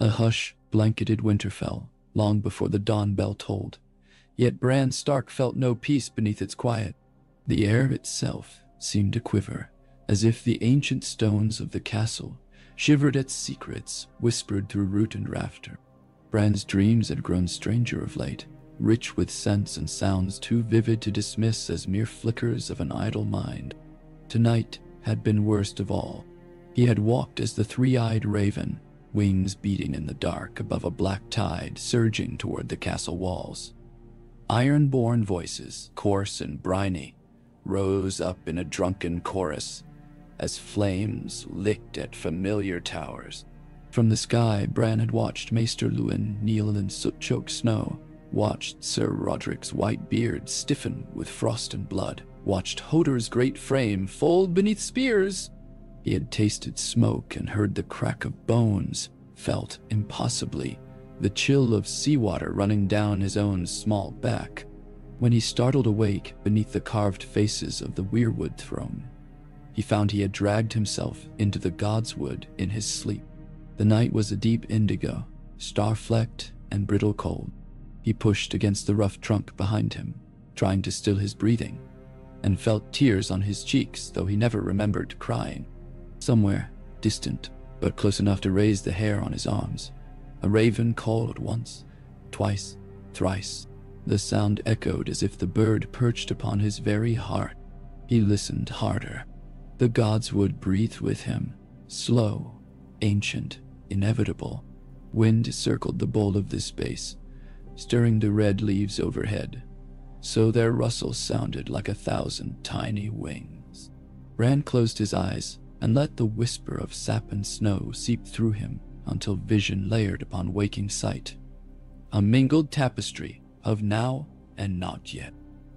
A hush blanketed Winterfell long before the dawn bell tolled, yet Bran Stark felt no peace beneath its quiet. The air itself seemed to quiver, as if the ancient stones of the castle shivered at secrets whispered through root and rafter. Bran's dreams had grown stranger of late, rich with scents and sounds too vivid to dismiss as mere flickers of an idle mind. Tonight had been worst of all. He had walked as the three-eyed raven, wings beating in the dark above a black tide surging toward the castle walls. Iron-born voices, coarse and briny, rose up in a drunken chorus as flames licked at familiar towers. From the sky, Bran had watched Maester Luwin kneel in soot-choked snow, watched Sir Roderick's white beard stiffen with frost and blood, watched Hodor's great frame fold beneath spears. He had tasted smoke and heard the crack of bones, felt, impossibly, the chill of seawater running down his own small back. When he startled awake beneath the carved faces of the Weirwood throne, he found he had dragged himself into the Godswood in his sleep. The night was a deep indigo, star-flecked and brittle cold. He pushed against the rough trunk behind him, trying to still his breathing, and felt tears on his cheeks, though he never remembered crying. Somewhere, distant, but close enough to raise the hair on his arms, a raven called once, twice, thrice. The sound echoed as if the bird perched upon his very heart. He listened harder. The gods would breathe with him, slow, ancient, inevitable. Wind circled the bowl of this space, stirring the red leaves overhead, so their rustle sounded like 1,000 tiny wings. Bran closed his eyes and let the whisper of sap and snow seep through him until vision layered upon waking sight. A mingled tapestry of now and not yet.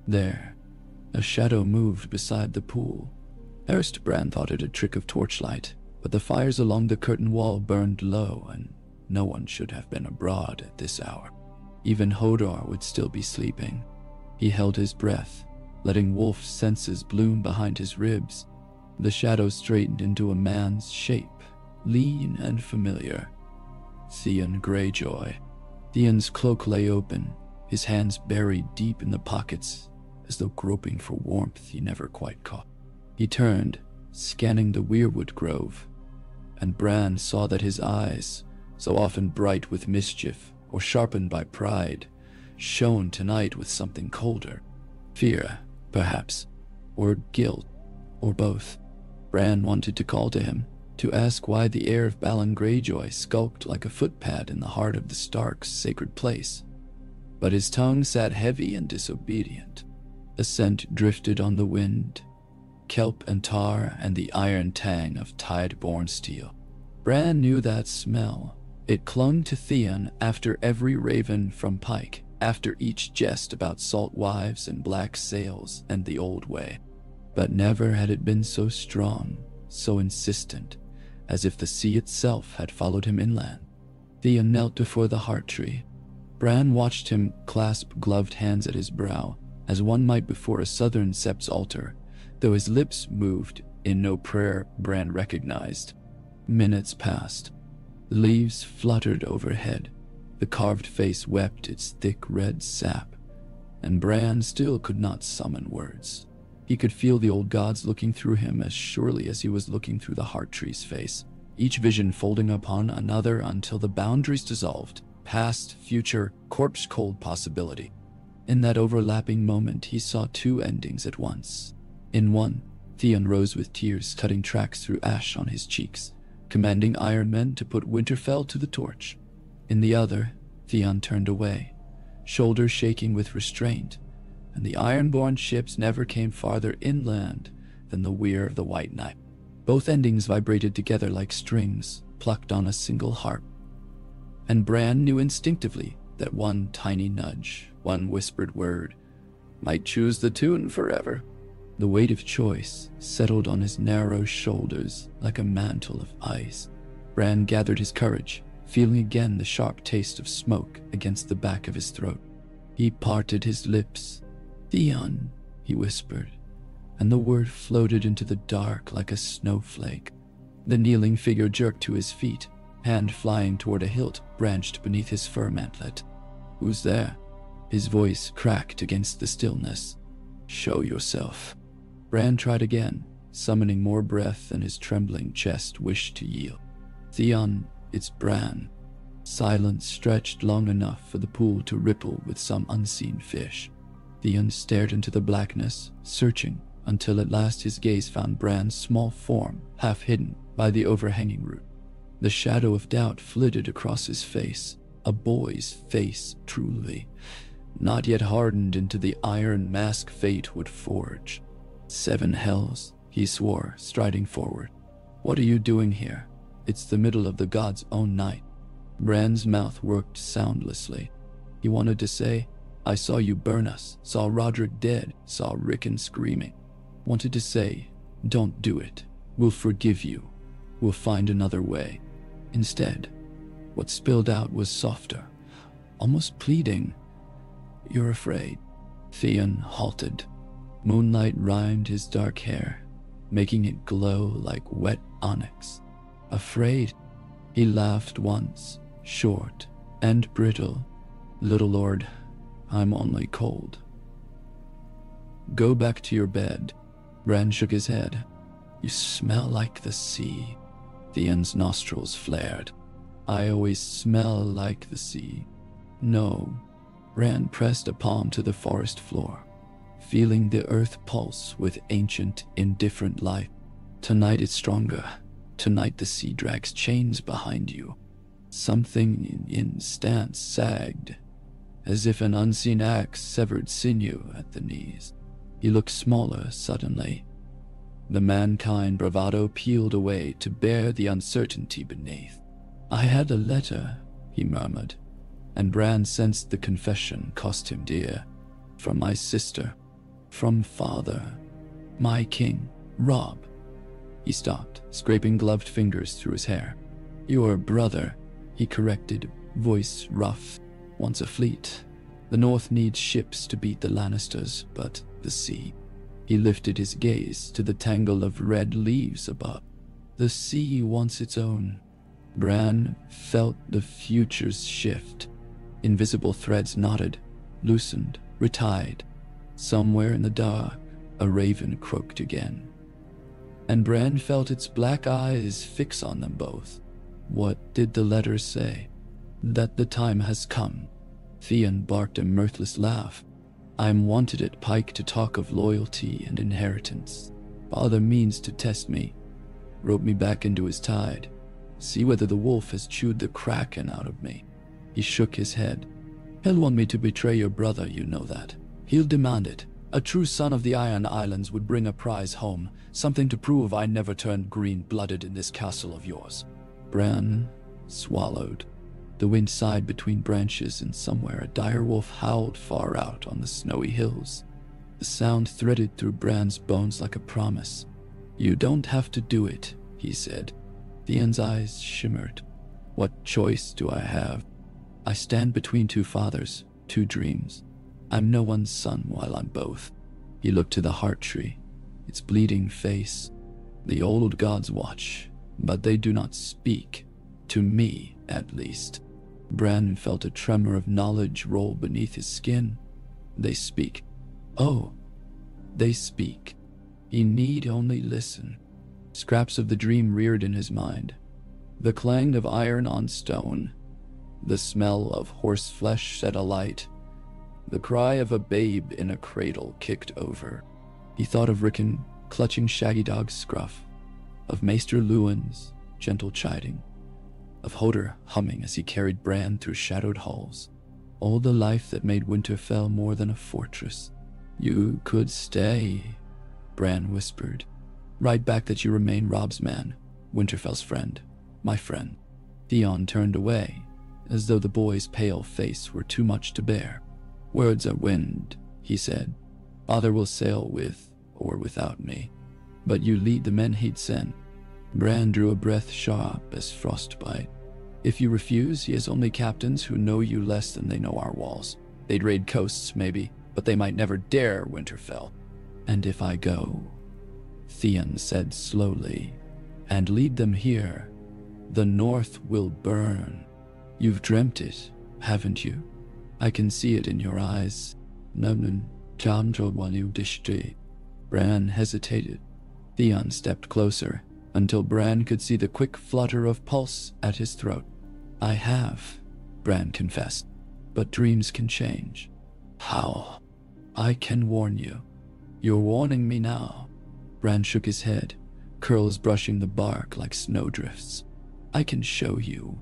There, a shadow moved beside the pool. Erst Bran thought it a trick of torchlight, but the fires along the curtain wall burned low, and no one should have been abroad at this hour. Even Hodor would still be sleeping. He held his breath, letting wolf senses bloom behind his ribs. The shadow straightened into a man's shape, lean and familiar. Theon Greyjoy. Theon's cloak lay open, his hands buried deep in the pockets, as though groping for warmth he never quite caught. He turned, scanning the Weirwood Grove, and Bran saw that his eyes, so often bright with mischief or sharpened by pride, shone tonight with something colder. Fear, perhaps, or guilt, or both. Bran wanted to call to him, to ask why the heir of Balon Greyjoy skulked like a footpad in the heart of the Stark's sacred place. But his tongue sat heavy and disobedient. A scent drifted on the wind, kelp and tar and the iron tang of tide-born steel. Bran knew that smell. It clung to Theon after every raven from Pike, after each jest about salt wives and black sails and the old way. But never had it been so strong, so insistent, as if the sea itself had followed him inland. Theon knelt before the heart tree. Bran watched him clasp gloved hands at his brow, as one might before a southern sept's altar, though his lips moved in no prayer Bran recognized. Minutes passed. The leaves fluttered overhead. The carved face wept its thick red sap, and Bran still could not summon words. He could feel the old gods looking through him as surely as he was looking through the heart tree's face, each vision folding upon another until the boundaries dissolved, past, future, corpse-cold possibility. In that overlapping moment, he saw two endings at once. In one, Theon rose with tears cutting tracks through ash on his cheeks, commanding Iron Men to put Winterfell to the torch. In the other, Theon turned away, shoulders shaking with restraint, and the iron-born ships never came farther inland than the weir of the White Knight. Both endings vibrated together like strings plucked on a single harp. And Bran knew instinctively that one tiny nudge, one whispered word, might choose the tune forever. The weight of choice settled on his narrow shoulders like a mantle of ice. Bran gathered his courage, feeling again the sharp taste of smoke against the back of his throat. He parted his lips. "Theon," he whispered, and the word floated into the dark like a snowflake. The kneeling figure jerked to his feet, hand flying toward a hilt branched beneath his fur mantlet. "Who's there?" His voice cracked against the stillness. "Show yourself." Bran tried again, summoning more breath than his trembling chest wished to yield. "Theon, it's Bran." Silence stretched long enough for the pool to ripple with some unseen fish. Theon stared into the blackness, searching, until at last his gaze found Bran's small form, half hidden by the overhanging root. The shadow of doubt flitted across his face, a boy's face truly, not yet hardened into the iron mask fate would forge. "7 hells," he swore, striding forward. "What are you doing here? It's the middle of the god's own night." Bran's mouth worked soundlessly. He wanted to say, "I saw you burn us, saw Roderick dead, saw Rickon screaming." Wanted to say, "Don't do it. We'll forgive you. We'll find another way." Instead, what spilled out was softer, almost pleading. "You're afraid." Theon halted. Moonlight rimed his dark hair, making it glow like wet onyx. "Afraid?" He laughed once, short and brittle. "Little lord, I'm only cold." "Go back to your bed." Bran shook his head. "You smell like the sea." Theon's nostrils flared. "I always smell like the sea." "No." Bran pressed a palm to the forest floor, feeling the earth pulse with ancient, indifferent life. "Tonight it's stronger. Tonight the sea drags chains behind you." Something in stance sagged, as if an unseen axe severed sinew at the knees. He looked smaller suddenly. The mankind bravado peeled away to bear the uncertainty beneath. "I had a letter," he murmured, and Bran sensed the confession cost him dear. "From my sister. From father. My king, Robb." He stopped, scraping gloved fingers through his hair. "Your brother," he corrected, voice rough. "Wants a fleet. The North needs ships to beat the Lannisters, but the sea." He lifted his gaze to the tangle of red leaves above. "The sea wants its own." Bran felt the futures shift. Invisible threads knotted, loosened, retied. Somewhere in the dark, a raven croaked again. And Bran felt its black eyes fix on them both. What did the letter say? That the time has come. Theon barked a mirthless laugh. "I'm wanted at Pike to talk of loyalty and inheritance. Father means to test me. Rope me back into his tide. See whether the wolf has chewed the kraken out of me." He shook his head. "He'll want me to betray your brother, you know that. He'll demand it. A true son of the Iron Islands would bring a prize home, something to prove I never turned green-blooded in this castle of yours." Bran swallowed. The wind sighed between branches, and somewhere a dire wolf howled far out on the snowy hills. The sound threaded through Bran's bones like a promise. "You don't have to do it," he said. Theon's eyes shimmered. "What choice do I have? I stand between 2 fathers, 2 dreams. I'm no one's son while I'm both." He looked to the heart tree, its bleeding face. "The old gods watch, but they do not speak. To me, at least." Bran felt a tremor of knowledge roll beneath his skin. "They speak. Oh, they speak." He need only listen. Scraps of the dream reared in his mind. The clang of iron on stone. The smell of horse flesh set alight. The cry of a babe in a cradle kicked over. He thought of Rickon clutching Shaggy Dog's scruff, of Maester Luwin's gentle chiding, of Hodor humming as he carried Bran through shadowed halls. All the life that made Winterfell more than a fortress. "You could stay," Bran whispered. "Write back that you remain Robb's man, Winterfell's friend, my friend." Theon turned away, as though the boy's pale face were too much to bear. "Words are wind," he said. "Father will sail with or without me, but you lead the men he'd send." Bran drew a breath sharp as frostbite. "If you refuse, he has only captains who know you less than they know our walls. They'd raid coasts, maybe, but they might never dare Winterfell." "And if I go," Theon said slowly, "and lead them here, The North will burn. You've dreamt it, haven't you? I can see it in your eyes. Bran hesitated. Theon stepped closer, until Bran could see the quick flutter of pulse at his throat. I have, Bran confessed, but dreams can change. How? I can warn you. You're warning me now. Bran shook his head, curls brushing the bark like snowdrifts. I can show you.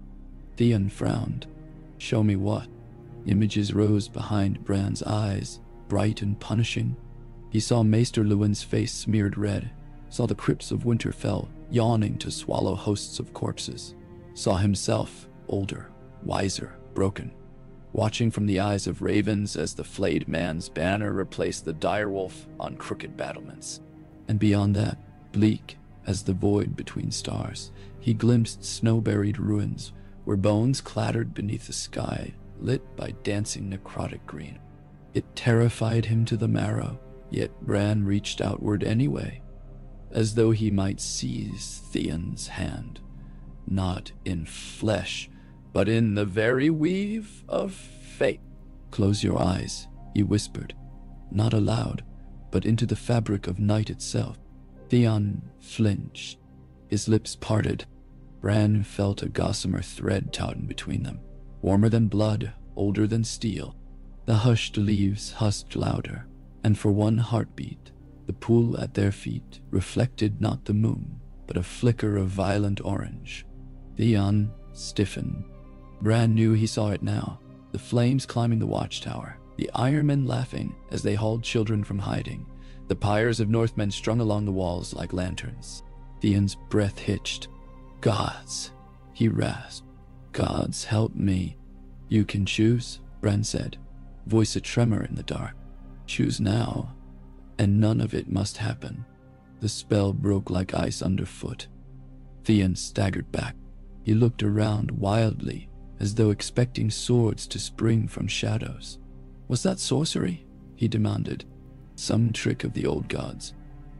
Theon frowned. Show me what? Images rose behind Bran's eyes, bright and punishing. He saw Maester Luwin's face smeared red, saw the crypts of Winterfell yawning to swallow hosts of corpses, saw himself, older, wiser, broken, watching from the eyes of ravens as the flayed man's banner replaced the direwolf on crooked battlements. And beyond that, bleak as the void between stars, he glimpsed snow-buried ruins where bones clattered beneath the sky, lit by dancing necrotic green. It terrified him to the marrow, yet Bran reached outward anyway, as though he might seize Theon's hand, not in flesh, but in the very weave of fate. Close your eyes, he whispered, not aloud, but into the fabric of night itself. Theon flinched, his lips parted. Bran felt a gossamer thread tauten between them, warmer than blood, older than steel. The hushed leaves husked louder, and for one heartbeat, the pool at their feet reflected not the moon, but a flicker of violent orange. Theon stiffened. Bran knew he saw it now, the flames climbing the watchtower, the Ironmen laughing as they hauled children from hiding, the pyres of Northmen strung along the walls like lanterns. Theon's breath hitched. Gods, he rasped. Gods, help me. You can choose, Bran said, voice a tremor in the dark. Choose now, and none of it must happen. The spell broke like ice underfoot. Theon staggered back. He looked around wildly, as though expecting swords to spring from shadows. Was that sorcery? He demanded. Some trick of the old gods.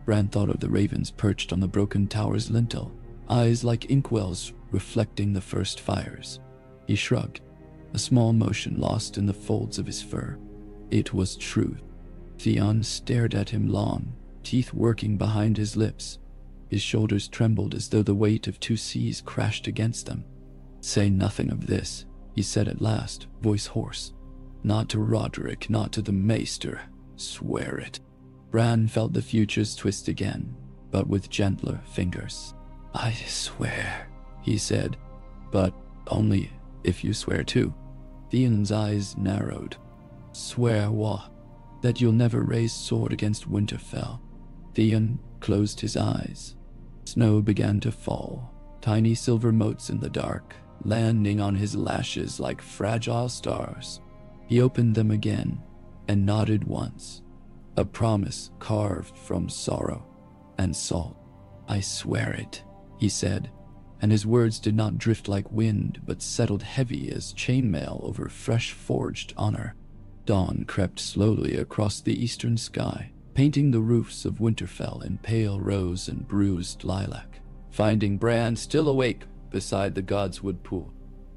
Bran thought of the ravens perched on the broken tower's lintel, eyes like inkwells reflecting the first fires. He shrugged, a small motion lost in the folds of his fur. It was truth. Theon stared at him long, teeth working behind his lips. His shoulders trembled as though the weight of two seas crashed against them. Say nothing of this, he said at last, voice hoarse. Not to Roderick, not to the Maester. Swear it. Bran felt the futures twist again, but with gentler fingers. I swear, he said, but only if you swear too. Theon's eyes narrowed. Swear what? That you'll never raise sword against Winterfell. Theon closed his eyes. Snow began to fall, tiny silver motes in the dark, landing on his lashes like fragile stars. He opened them again and nodded once, a promise carved from sorrow and salt. I swear it, he said, and his words did not drift like wind but settled heavy as chainmail over fresh-forged honor. Dawn crept slowly across the eastern sky, painting the roofs of Winterfell in pale rose and bruised lilac, finding Bran still awake beside the Godswood pool.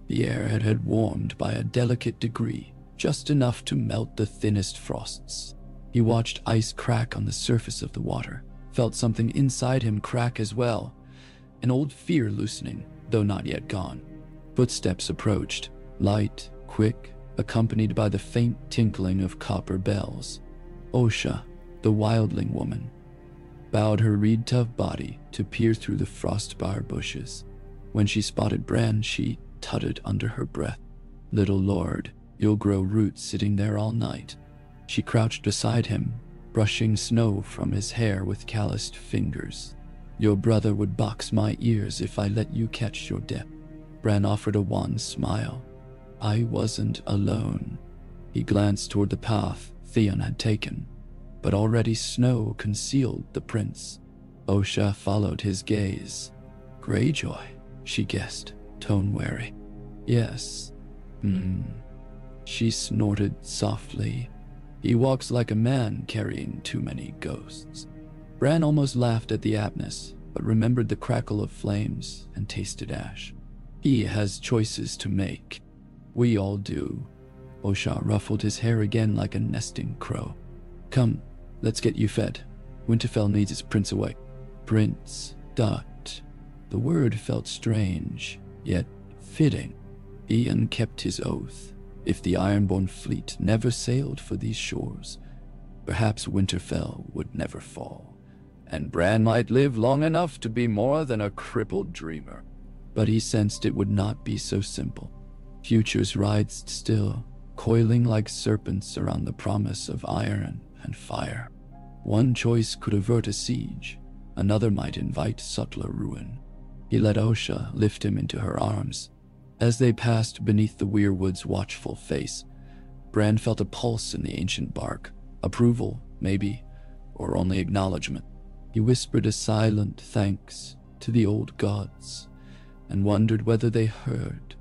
The air had warmed by a delicate degree, just enough to melt the thinnest frosts. He watched ice crack on the surface of the water, felt something inside him crack as well, an old fear loosening, though not yet gone. Footsteps approached, light, quick, accompanied by the faint tinkling of copper bells. Osha, the wildling woman, bowed her reed-tough body to peer through the frostbar bushes. When she spotted Bran, she tutted under her breath. Little lord, you'll grow roots sitting there all night. She crouched beside him, brushing snow from his hair with calloused fingers. Your brother would box my ears if I let you catch your death. Bran offered a wan smile. I wasn't alone. He glanced toward the path Theon had taken, but already snow concealed the prince. Osha followed his gaze. Greyjoy, she guessed, tone wary. Yes. She snorted softly. He walks like a man carrying too many ghosts. Bran almost laughed at the aptness, but remembered the crackle of flames and tasted ash. He has choices to make. We all do. Osha ruffled his hair again like a nesting crow. Come, let's get you fed. Winterfell needs its prince away. Prince. The word felt strange, yet fitting. Theon kept his oath. If the Ironborn fleet never sailed for these shores, perhaps Winterfell would never fall, and Bran might live long enough to be more than a crippled dreamer. But he sensed it would not be so simple. Futures writhed still, coiling like serpents around the promise of iron and fire. One choice could avert a siege, another might invite subtler ruin. He let Osha lift him into her arms. As they passed beneath the weirwood's watchful face, Bran felt a pulse in the ancient bark. Approval, maybe, or only acknowledgement. He whispered a silent thanks to the old gods, and wondered whether they heard,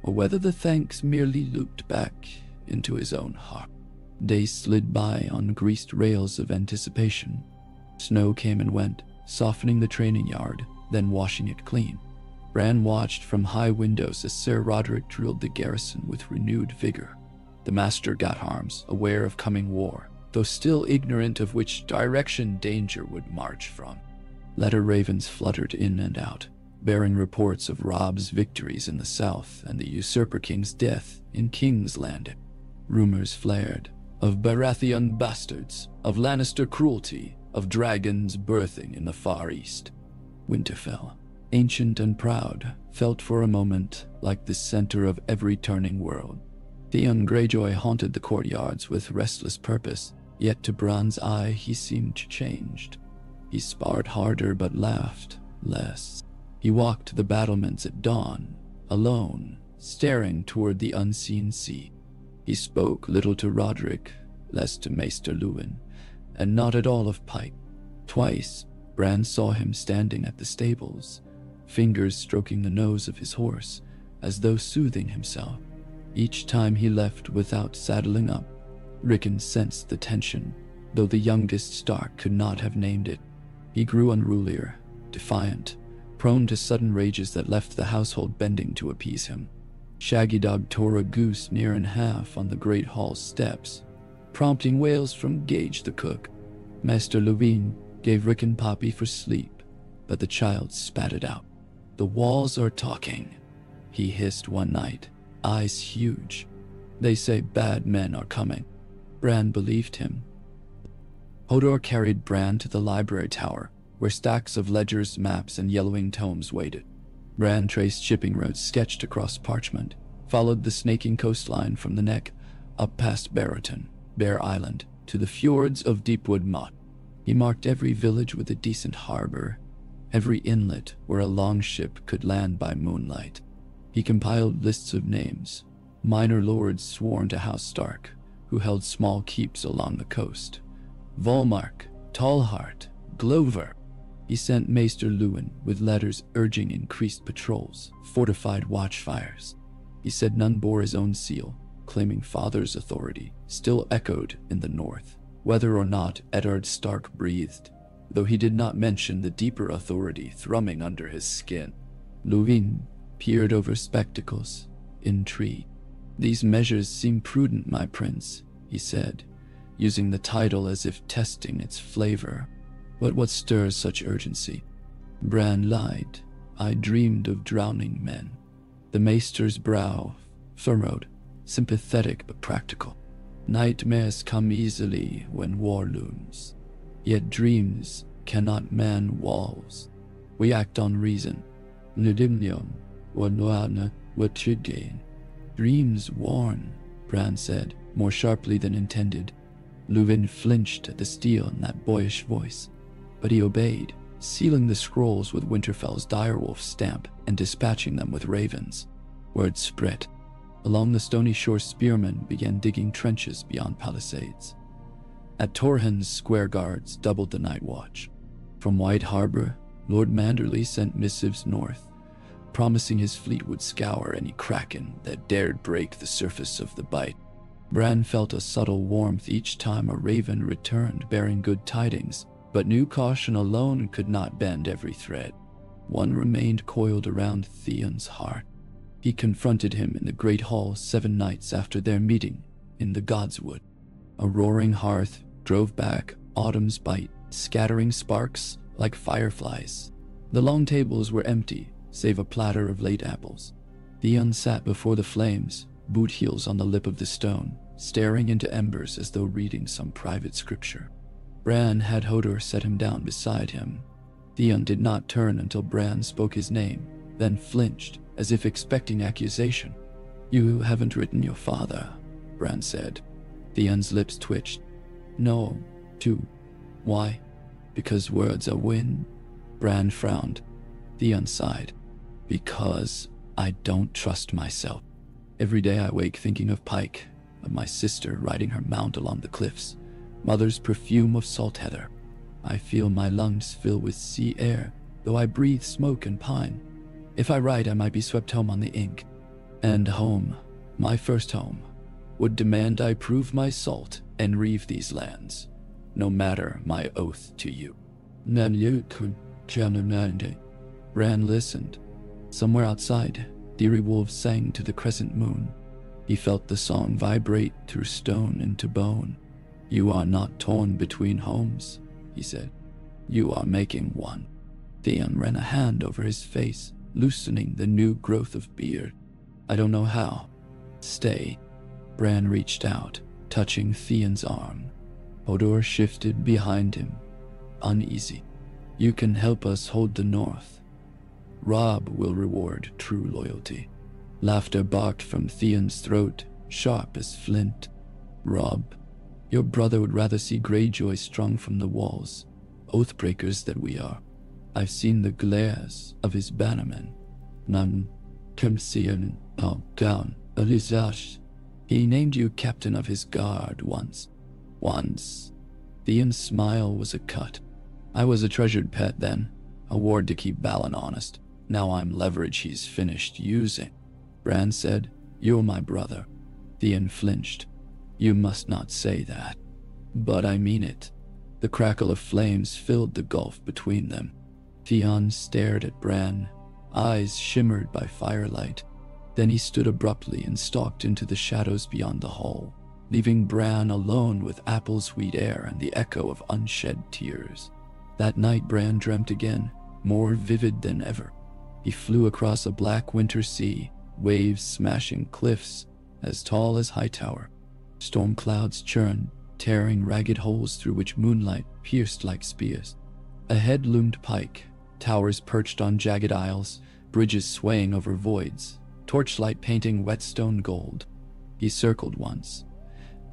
or whether the thanks merely looped back into his own heart. Days slid by on greased rails of anticipation. Snow came and went, softening the training yard, then washing it clean. Bran watched from high windows as Ser Roderick drilled the garrison with renewed vigor. The master got arms, aware of coming war, though still ignorant of which direction danger would march from. Letter ravens fluttered in and out, bearing reports of Robb's victories in the south and the usurper king's death in King's Landing. Rumors flared of Baratheon bastards, of Lannister cruelty, of dragons birthing in the far east. Winterfell, ancient and proud, felt for a moment like the center of every turning world. Theon Greyjoy haunted the courtyards with restless purpose, yet to Bran's eye he seemed changed. He sparred harder but laughed less. He walked the battlements at dawn, alone, staring toward the unseen sea. He spoke little to Roderick, less to Maester Luwin, and not at all of Pike. Twice, Bran saw him standing at the stables, fingers stroking the nose of his horse, as though soothing himself. Each time he left without saddling up. Rickon sensed the tension, though the youngest Stark could not have named it. He grew unrulier, defiant, prone to sudden rages that left the household bending to appease him. Shaggy Dog tore a goose near in half on the great hall's steps, prompting wails from Gage the cook. Master Luwin gave Rickon Poppy for sleep, but the child spat it out. "The walls are talking," he hissed one night, eyes huge. "They say bad men are coming." Bran believed him. Hodor carried Bran to the library tower, where stacks of ledgers, maps, and yellowing tomes waited. Bran traced shipping routes sketched across parchment, followed the snaking coastline from the neck, up past Barrowton, Bear Island, to the fjords of Deepwood Motte. He marked every village with a decent harbor, every inlet where a longship could land by moonlight. He compiled lists of names, minor lords sworn to House Stark, who held small keeps along the coast. Volmark, Tallheart, Glover. He sent Maester Luwin with letters urging increased patrols, fortified watchfires. He said none bore his own seal, claiming father's authority still echoed in the north, whether or not Eddard Stark breathed, though he did not mention the deeper authority thrumming under his skin. Luwin peered over spectacles, intrigued. "These measures seem prudent, my prince," he said, using the title as if testing its flavor. "But what stirs such urgency?" Bran lied. "I dreamed of drowning men." The maester's brow furrowed, sympathetic but practical. "Nightmares come easily when war looms. Yet dreams cannot man walls. We act on reason. Nudimnion, or noana, watrigain." "Dreams warn," Bran said, more sharply than intended. Luwin flinched at the steel in that boyish voice, but he obeyed, sealing the scrolls with Winterfell's direwolf stamp and dispatching them with ravens. Word spread. Along the stony shore, spearmen began digging trenches beyond palisades. At Torhen's square guards doubled the night watch. From White Harbor, Lord Manderly sent missives north, promising his fleet would scour any kraken that dared break the surface of the Bight. Bran felt a subtle warmth each time a raven returned bearing good tidings, but knew caution alone could not bend every thread. One remained coiled around Theon's heart. He confronted him in the great hall 7 nights after their meeting in the Godswood. A roaring hearth drove back autumn's bite, scattering sparks like fireflies. The long tables were empty, save a platter of late apples. Theon sat before the flames, boot heels on the lip of the stone, staring into embers as though reading some private scripture. Bran had Hodor set him down beside him. Theon did not turn until Bran spoke his name, then flinched, as if expecting accusation. "You haven't written your father," Bran said. Theon's lips twitched. "No, too. Why? Because words are wind?" Bran frowned. Theon sighed. "Because I don't trust myself. Every day I wake thinking of Pike, of my sister riding her mount along the cliffs, mother's perfume of salt heather. I feel my lungs fill with sea air, though I breathe smoke and pine. If I write, I might be swept home on the ink. And home, my first home, would demand I prove my salt and reave these lands, no matter my oath to you." Bran listened. Somewhere outside, Deary wolves sang to the crescent moon. He felt the song vibrate through stone into bone. "You are not torn between homes," he said. "You are making one." Theon ran a hand over his face, loosening the new growth of beard. "I don't know how." "Stay." Bran reached out, touching Theon's arm. Hodor shifted behind him, uneasy. "You can help us hold the north. Robb will reward true loyalty." Laughter barked from Theon's throat, sharp as flint. "Robb, your brother would rather see Greyjoy strung from the walls, oathbreakers that we are. I've seen the glares of his bannermen. None can see an down Elizash. He named you captain of his guard once. Theon's smile was a cut. "I was a treasured pet then, a ward to keep Balon honest. Now I'm leverage he's finished using." Bran said, "You're my brother." Theon flinched. "You must not say that." "But I mean it." The crackle of flames filled the gulf between them. Theon stared at Bran, eyes shimmered by firelight. Then he stood abruptly and stalked into the shadows beyond the hall, leaving Bran alone with apple-sweet air and the echo of unshed tears. That night Bran dreamt again, more vivid than ever. He flew across a black winter sea, waves smashing cliffs as tall as Hightower. Storm clouds churned, tearing ragged holes through which moonlight pierced like spears. Ahead loomed Pike, towers perched on jagged aisles, bridges swaying over voids, torchlight painting whetstone gold. He circled once,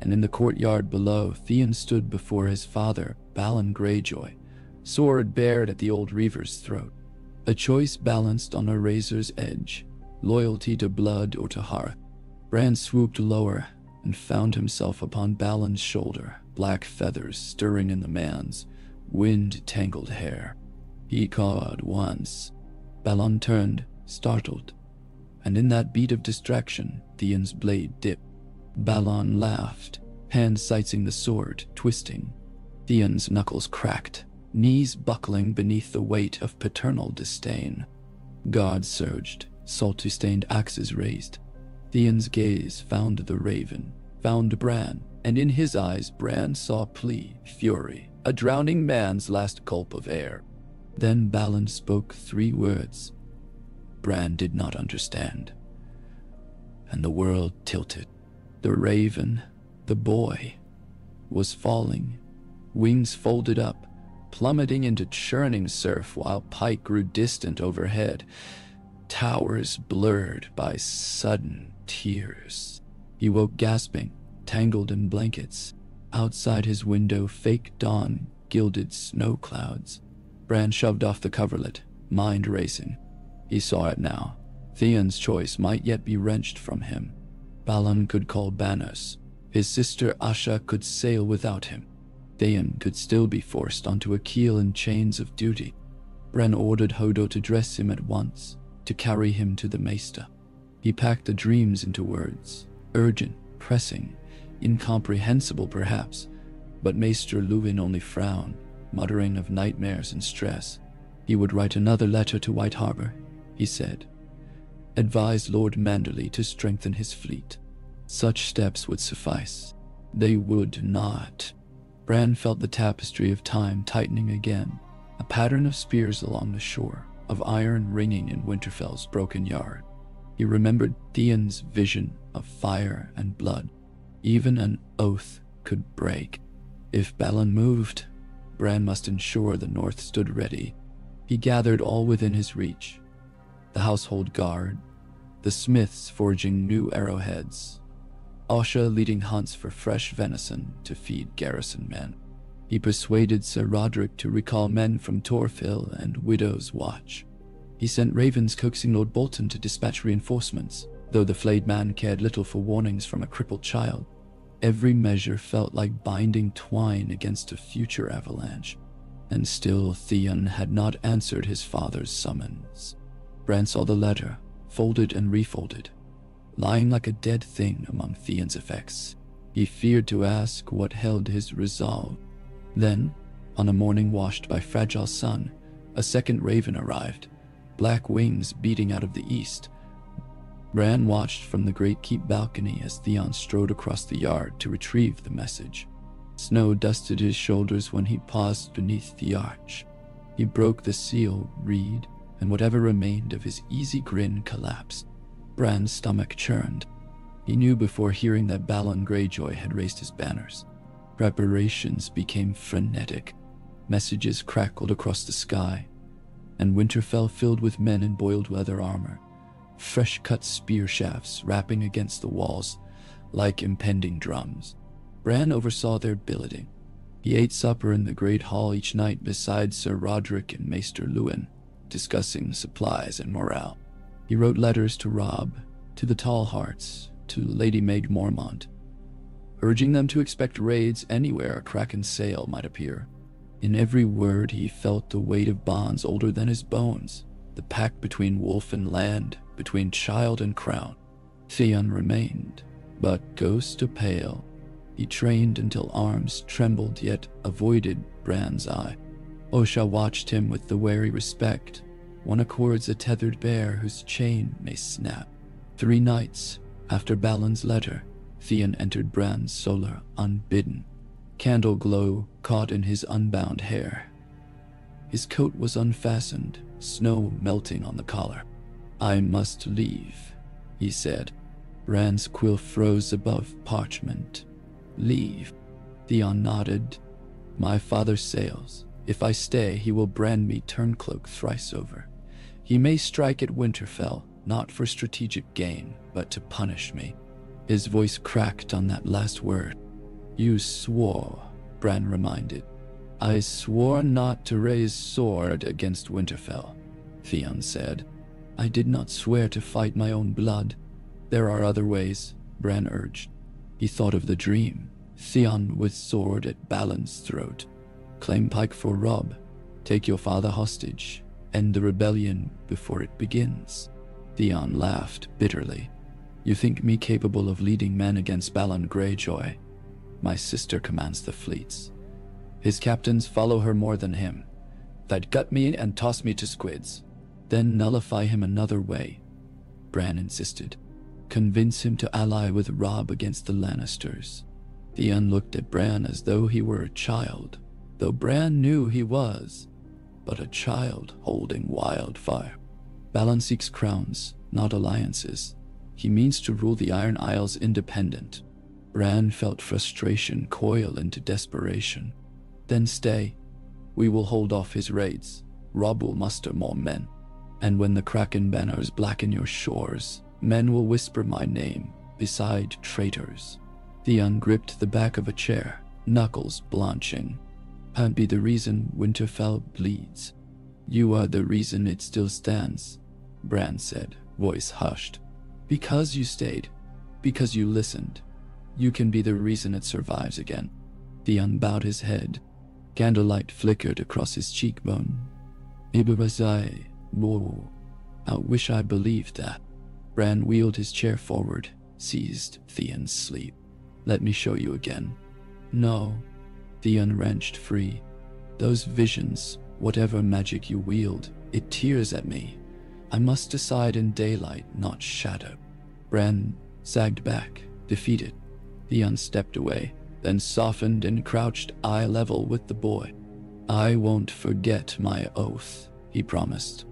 and in the courtyard below, Theon stood before his father, Balon Greyjoy, sword bared at the old reaver's throat. A choice balanced on a razor's edge, loyalty to blood or to hearth. Bran swooped lower and found himself upon Balon's shoulder, black feathers stirring in the man's wind-tangled hair. He cawed once. Balon turned, startled, and in that beat of distraction, Theon's blade dipped. Balon laughed, hand sighting the sword, twisting. Theon's knuckles cracked, knees buckling beneath the weight of paternal disdain. Guards surged, salty-stained axes raised. Theon's gaze found the raven, found Bran, and in his eyes Bran saw plea, fury, a drowning man's last gulp of air. Then Balon spoke 3 words. Bran did not understand, and the world tilted. The raven, the boy, was falling, wings folded up, plummeting into churning surf while Pike grew distant overhead, towers blurred by sudden tears. He woke gasping, tangled in blankets. Outside his window, fake dawn gilded snow clouds. Bran shoved off the coverlet, mind racing. He saw it now. Theon's choice might yet be wrenched from him. Balon could call banners. His sister Asha could sail without him. Theon could still be forced onto a keel in chains of duty. Bran ordered Hodor to dress him at once, to carry him to the Maester. He packed the dreams into words, urgent, pressing, incomprehensible perhaps, but Maester Luwin only frowned, muttering of nightmares and stress. He would write another letter to White Harbor, he said, advised Lord Manderley to strengthen his fleet. Such steps would suffice. They would not. Bran felt the tapestry of time tightening again, a pattern of spears along the shore, of iron ringing in Winterfell's broken yard. He remembered Theon's vision of fire and blood. Even an oath could break. If Balon moved, Bran must ensure the North stood ready. He gathered all within his reach. The household guard, the smiths forging new arrowheads, Osha leading hunts for fresh venison to feed garrison men. He persuaded Sir Roderick to recall men from Torfhill and Widow's Watch. He sent ravens coaxing Lord Bolton to dispatch reinforcements, though the flayed man cared little for warnings from a crippled child. Every measure felt like binding twine against a future avalanche, and still Theon had not answered his father's summons. Bran saw the letter, folded and refolded, lying like a dead thing among Theon's effects. He feared to ask what held his resolve. Then, on a morning washed by fragile sun, a second raven arrived, black wings beating out of the east. Bran watched from the great keep balcony as Theon strode across the yard to retrieve the message. Snow dusted his shoulders when he paused beneath the arch. He broke the seal reed, and whatever remained of his easy grin collapsed. Bran's stomach churned. He knew before hearing that Balon Greyjoy had raised his banners. Preparations became frenetic. Messages crackled across the sky, and Winterfell filled with men in boiled leather armor, fresh-cut spear shafts rapping against the walls like impending drums. Bran oversaw their billeting. He ate supper in the great hall each night beside Sir Roderick and Maester Luwin, discussing supplies and morale. He wrote letters to Robb, to the Tall Hearts, to Lady Maid Mormont, urging them to expect raids anywhere a Kraken's sail might appear. In every word he felt the weight of bonds older than his bones, the pact between wolf and land, between child and crown. Theon remained, but ghost a pale. He trained until arms trembled yet avoided Bran's eye. Osha watched him with the wary respect one accords a tethered bear whose chain may snap. 3 nights after Balon's letter, Theon entered Bran's solar unbidden. Candle glow caught in his unbound hair. His coat was unfastened, snow melting on the collar. "I must leave," he said. Bran's quill froze above parchment. "Leave?" Theon nodded. "My father sails. If I stay, he will brand me turncloak thrice over. He may strike at Winterfell, not for strategic gain, but to punish me." His voice cracked on that last word. "You swore," Bran reminded. "I swore not to raise sword against Winterfell," Theon said. "I did not swear to fight my own blood. There are other ways," Bran urged. He thought of the dream. Theon with sword at Balon's throat. Claim pike for Robb. Take your father hostage. End the rebellion before it begins. Theon laughed bitterly. "You think me capable of leading men against Balon Greyjoy? My sister commands the fleets. His captains follow her more than him. They'd gut me and toss me to squids. Then nullify him another way," Bran insisted. "Convince him to ally with Robb against the Lannisters." Theon looked at Bran as though he were a child, though Bran knew he was but a child holding wildfire. "Balon seeks crowns, not alliances. He means to rule the Iron Isles independent." Bran felt frustration coil into desperation. "Then stay. We will hold off his raids. Robb will muster more men. And when the Kraken banners blacken your shores, men will whisper my name beside traitors." Theon gripped the back of a chair, knuckles blanching. "I'd be the reason Winterfell bleeds. You are the reason it still stands," Bran said, voice hushed. "Because you stayed, because you listened, you can be the reason it survives again." Theon bowed his head. Candlelight flickered across his cheekbone. "Ibabazai, whoa. I wish I believed that." Bran wheeled his chair forward, seized Theon's sleeve. "Let me show you again." "No." Theon wrenched free. "Those visions, whatever magic you wield, it tears at me. I must decide in daylight, not shadow. Bran sagged back, defeated. Theon stepped away, then softened and crouched eye level with the boy. I won't forget my oath, he promised.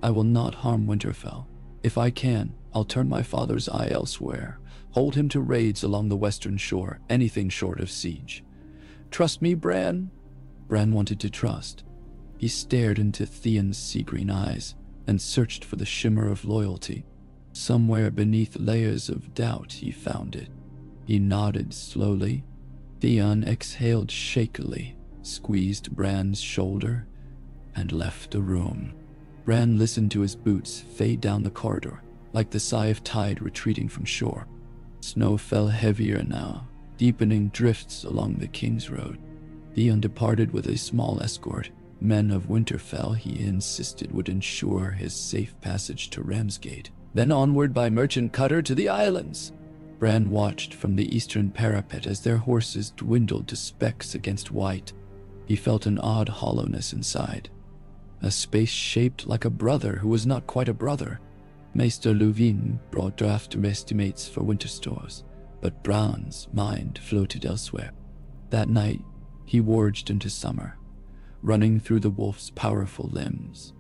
I will not harm Winterfell. If I can, I'll turn my father's eye elsewhere, hold him to raids along the western shore, anything short of siege. Trust me, Bran? Bran wanted to trust. He stared into Theon's sea-green eyes and searched for the shimmer of loyalty. Somewhere beneath layers of doubt he found it. He nodded slowly. Theon exhaled shakily, squeezed Bran's shoulder, and left the room. Bran listened to his boots fade down the corridor, like the sigh of tide retreating from shore. Snow fell heavier now, deepening drifts along the King's Road. Theon departed with a small escort. Men of Winterfell, he insisted, would ensure his safe passage to Ramsgate, then onward by merchant cutter to the islands. Bran watched from the eastern parapet as their horses dwindled to specks against white. He felt an odd hollowness inside. A space shaped like a brother who was not quite a brother. Maester Luwin brought draft estimates for winter stores, but Bran's mind floated elsewhere. That night, he warged into summer, running through the wolf's powerful limbs,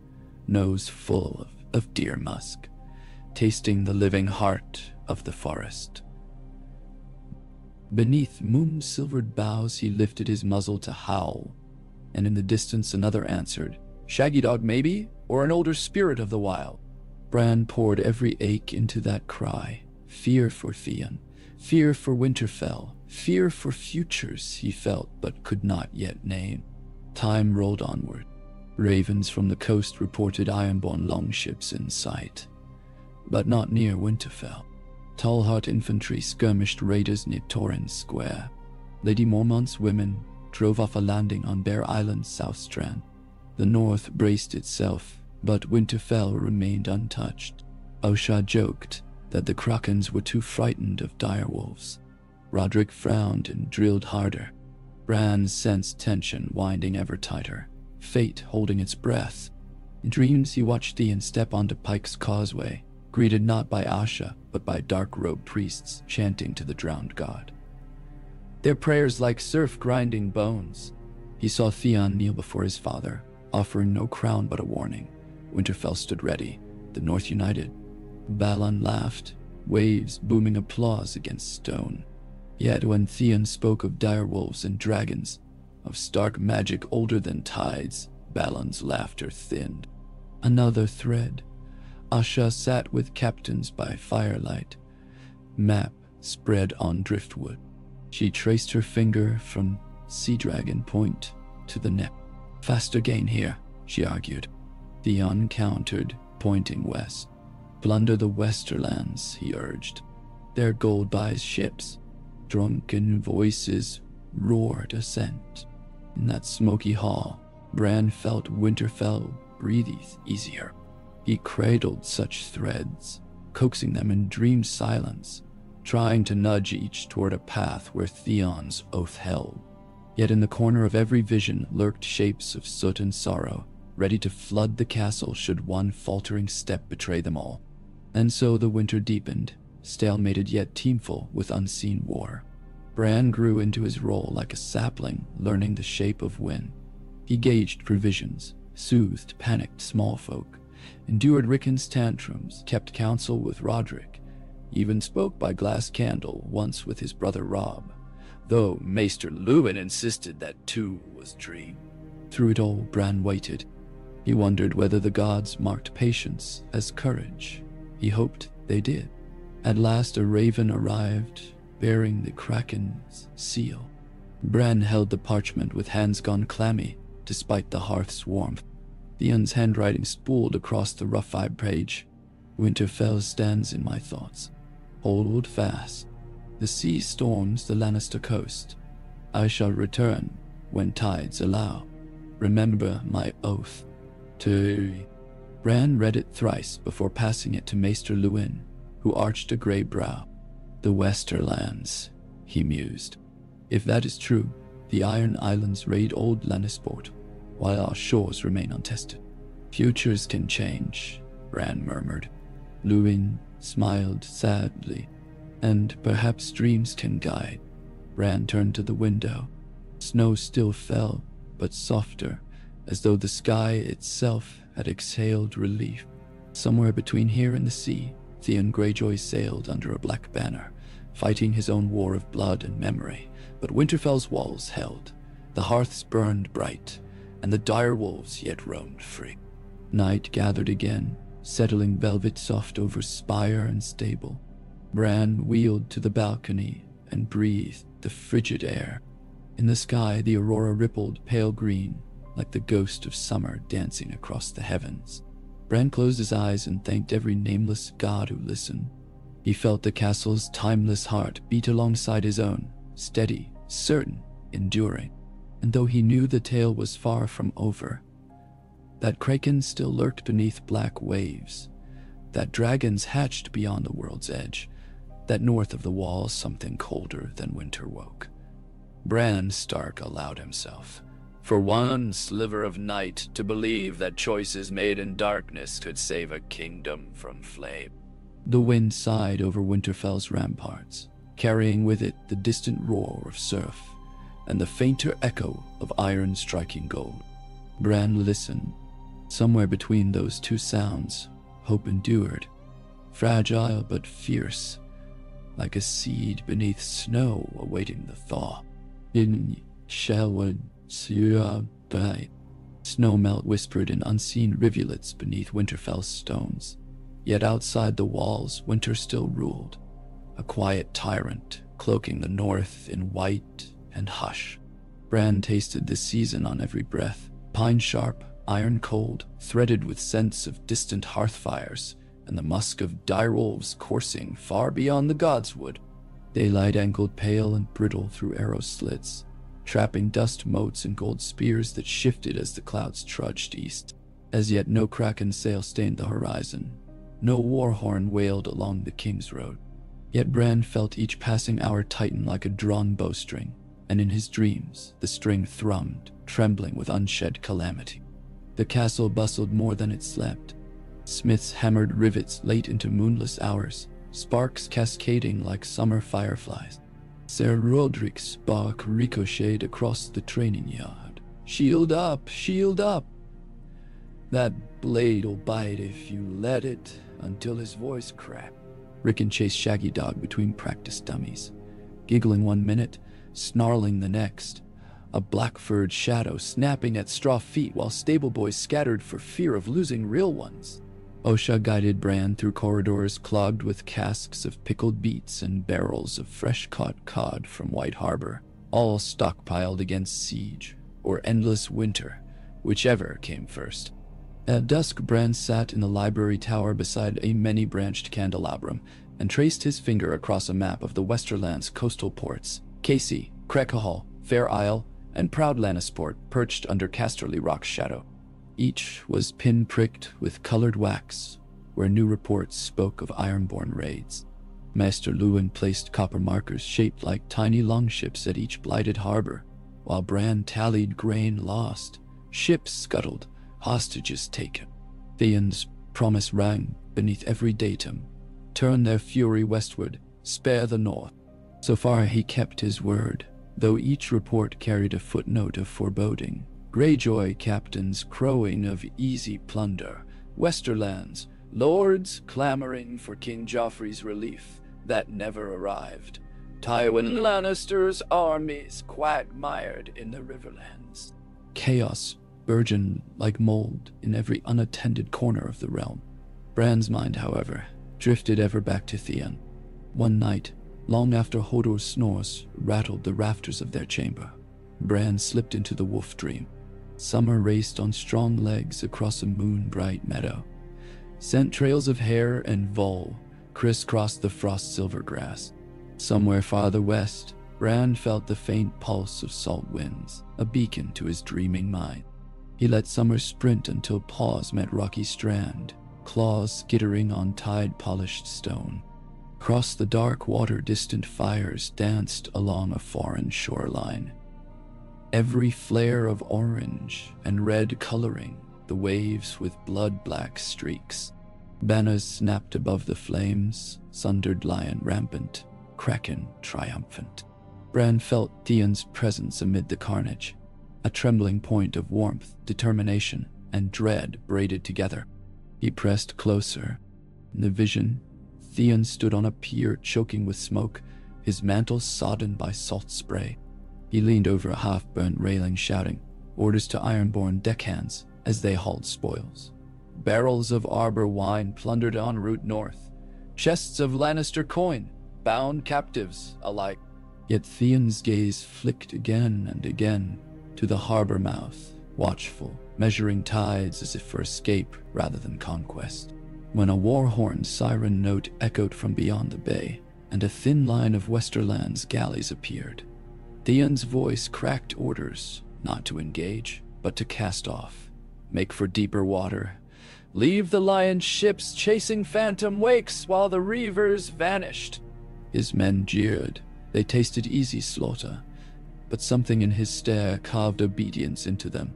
nose full of deer musk, tasting the living heart of the forest. Beneath moon-silvered boughs, he lifted his muzzle to howl, and in the distance another answered, "Shaggy dog maybe, or an older spirit of the wild." Bran poured every ache into that cry. Fear for Theon, fear for Winterfell, fear for futures he felt but could not yet name. Time rolled onward. Ravens from the coast reported ironborn longships in sight, but not near Winterfell. Tallheart infantry skirmished raiders near Torrens Square. Lady Mormont's women drove off a landing on Bear Island's south strand. The north braced itself, but Winterfell remained untouched. Osha joked that the Krakens were too frightened of direwolves. Roderick frowned and drilled harder. Bran sensed tension winding ever tighter, fate holding its breath. In dreams he watched Theon step onto Pike's Causeway, greeted not by Asha, but by dark-robed priests chanting to the drowned god. Their prayers like surf grinding bones. He saw Theon kneel before his father, offering no crown but a warning. Winterfell stood ready, the North united. Balon laughed, waves booming applause against stone. Yet when Theon spoke of direwolves and dragons, of stark magic older than tides, Balon's laughter thinned. Another thread. Asha sat with captains by firelight, map spread on driftwood. She traced her finger from Sea Dragon Point to the neck. Faster gain here, she argued. Theon countered, pointing west. Plunder the Westerlands, he urged. Their gold buys ships. Drunken voices roared assent. In that smoky hall, Bran felt Winterfell breathe easier. He cradled such threads, coaxing them in dream silence, trying to nudge each toward a path where Theon's oath held. Yet in the corner of every vision lurked shapes of soot and sorrow, ready to flood the castle should one faltering step betray them all. And so the winter deepened, stalemated yet teamful with unseen war. Bran grew into his role like a sapling, learning the shape of wind. He gauged provisions, soothed panicked small folk, endured Rickon's tantrums, kept counsel with Roderick, even spoke by glass candle once with his brother Robb, though Maester Luwin insisted that too was dream. Through it all, Bran waited. He wondered whether the gods marked patience as courage. He hoped they did. At last a raven arrived, bearing the Kraken's seal. Bran held the parchment with hands gone clammy, despite the hearth's warmth. Theon's handwriting spooled across the rough-eyed page. Winterfell stands in my thoughts. Hold fast. The sea storms the Lannister coast. I shall return when tides allow. Remember my oath. Bran read it thrice before passing it to Maester Luwin, who arched a grey brow. The Westerlands, he mused. If that is true, the Iron Islands raid old Lannisport, while our shores remain untested. Futures can change, Bran murmured. Luwin smiled sadly. And perhaps dreams can guide. Bran turned to the window. Snow still fell, but softer, as though the sky itself had exhaled relief. Somewhere between here and the sea, Theon Greyjoy sailed under a black banner, fighting his own war of blood and memory. But Winterfell's walls held, the hearths burned bright, and the dire wolves yet roamed free. Night gathered again, settling velvet soft over spire and stable. Bran wheeled to the balcony and breathed the frigid air. In the sky, the aurora rippled pale green, like the ghost of summer dancing across the heavens. Bran closed his eyes and thanked every nameless god who listened. He felt the castle's timeless heart beat alongside his own, steady, certain, enduring. And though he knew the tale was far from over, that kraken still lurked beneath black waves, that dragons hatched beyond the world's edge, that north of the wall something colder than winter woke. Bran Stark allowed himself, for one sliver of night, to believe that choices made in darkness could save a kingdom from flame. The wind sighed over Winterfell's ramparts, carrying with it the distant roar of surf and the fainter echo of iron striking gold. Bran listened. Somewhere between those two sounds, hope endured, fragile but fierce, like a seed beneath snow awaiting the thaw. In Shelwood, Snowmelt whispered in unseen rivulets beneath Winterfell's stones. Yet outside the walls, winter still ruled, a quiet tyrant cloaking the north in white and hush. Bran tasted the season on every breath, pine sharp, iron cold, threaded with scents of distant hearth fires and the musk of dire wolves coursing far beyond the godswood. Daylight angled pale and brittle through arrow slits, trapping dust motes and gold spears that shifted as the clouds trudged east. As yet no kraken sail stained the horizon, no war horn wailed along the King's Road. Yet Bran felt each passing hour tighten like a drawn bowstring, and in his dreams the string thrummed, trembling with unshed calamity. The castle bustled more than it slept. Smiths hammered rivets late into moonless hours, sparks cascading like summer fireflies. Sir Roderick's bark ricocheted across the training yard. "Shield up, shield up! That blade'll bite if you let it," until his voice cracked. Rickon chased Shaggy Dog between practice dummies, giggling one minute, snarling the next, a black-furred shadow snapping at straw feet while stable boys scattered for fear of losing real ones. Osha guided Bran through corridors clogged with casks of pickled beets and barrels of fresh-caught cod from White Harbor, all stockpiled against siege or endless winter, whichever came first. At dusk, Bran sat in the library tower beside a many-branched candelabrum and traced his finger across a map of the Westerland's coastal ports. Casey, Crackahall, Fair Isle, and proud Lannisport perched under Casterly Rock's shadow. Each was pin-pricked with colored wax, where new reports spoke of Ironborn raids. Maester Luwin placed copper markers shaped like tiny longships at each blighted harbor, while Bran tallied grain lost, ships scuttled, hostages taken. Theon's promise rang beneath every datum: turn their fury westward, spare the north. So far he kept his word, though each report carried a footnote of foreboding. Greyjoy captains crowing of easy plunder, Westerlands, lords clamoring for King Joffrey's relief that never arrived, Tywin Lannister's armies quagmired in the Riverlands. Chaos burgeoned like mold in every unattended corner of the realm. Bran's mind, however, drifted ever back to Theon. One night, long after Hodor's snores rattled the rafters of their chamber, Bran slipped into the wolf dream. Summer raced on strong legs across a moon-bright meadow. Scent trails of hare and vole crisscrossed the frost-silver grass. Somewhere farther west, Bran felt the faint pulse of salt winds, a beacon to his dreaming mind. He let summer sprint until paws met rocky strand, claws skittering on tide-polished stone. Across the dark water, distant fires danced along a foreign shoreline. Every flare of orange and red coloring the waves with blood-black streaks. Banners snapped above the flames, sundered lion rampant, kraken triumphant. Bran felt Theon's presence amid the carnage, a trembling point of warmth, determination, and dread braided together. He pressed closer. In the vision, Theon stood on a pier choking with smoke, his mantle sodden by salt spray. He leaned over a half-burnt railing shouting orders to ironborn deckhands as they hauled spoils. Barrels of arbor wine plundered en route north, chests of Lannister coin bound captives alike. Yet Theon's gaze flicked again and again to the harbor mouth, watchful, measuring tides as if for escape rather than conquest. When a war horn siren note echoed from beyond the bay, and a thin line of Westerland's galleys appeared, Theon's voice cracked orders not to engage, but to cast off. Make for deeper water. Leave the lion ships chasing phantom wakes while the reavers vanished. His men jeered. They tasted easy slaughter, but something in his stare carved obedience into them.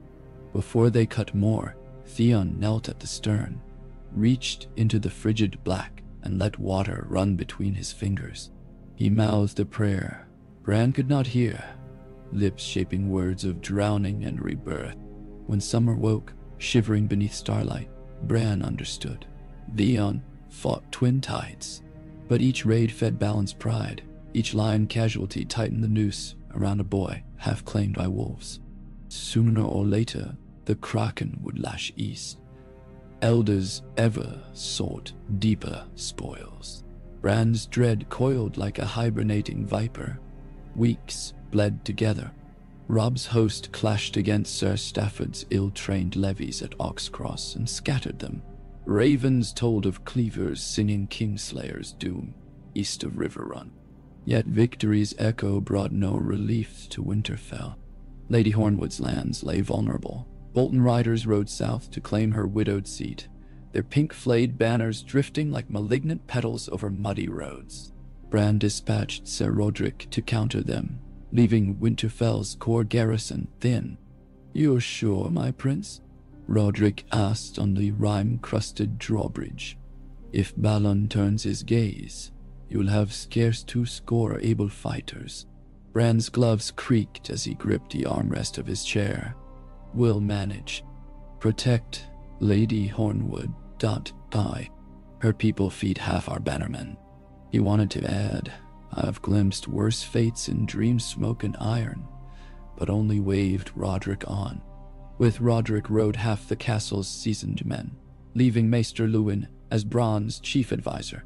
Before they cut more, Theon knelt at the stern, reached into the frigid black, and let water run between his fingers. He mouthed a prayer Bran could not hear, lips shaping words of drowning and rebirth. When summer woke, shivering beneath starlight, Bran understood. Theon fought twin tides, but each raid fed balanced pride. Each lion casualty tightened the noose around a boy half claimed by wolves. Sooner or later, the kraken would lash east. Elders ever sought deeper spoils. Bran's dread coiled like a hibernating viper. Weeks bled together. Robb's host clashed against Sir Stafford's ill-trained levies at Oxcross and scattered them. Ravens told of cleavers singing Kingslayer's doom east of River Run. Yet victory's echo brought no relief to Winterfell. Lady Hornwood's lands lay vulnerable. Bolton riders rode south to claim her widowed seat, their pink-flayed banners drifting like malignant petals over muddy roads. Bran dispatched Ser Rodrik to counter them, leaving Winterfell's core garrison thin. "You're sure, my prince?" Rodrik asked on the rime-crusted drawbridge. "If Balon turns his gaze, you'll have scarce 20 able fighters." Bran's gloves creaked as he gripped the armrest of his chair. "We'll manage. Protect Lady Hornwood. Her people feed half our bannermen." He wanted to add, "I've glimpsed worse fates in dream smoke and iron," but only waved Rodrik on. With Rodrik rode half the castle's seasoned men, leaving Maester Luwin as Bronn's chief advisor,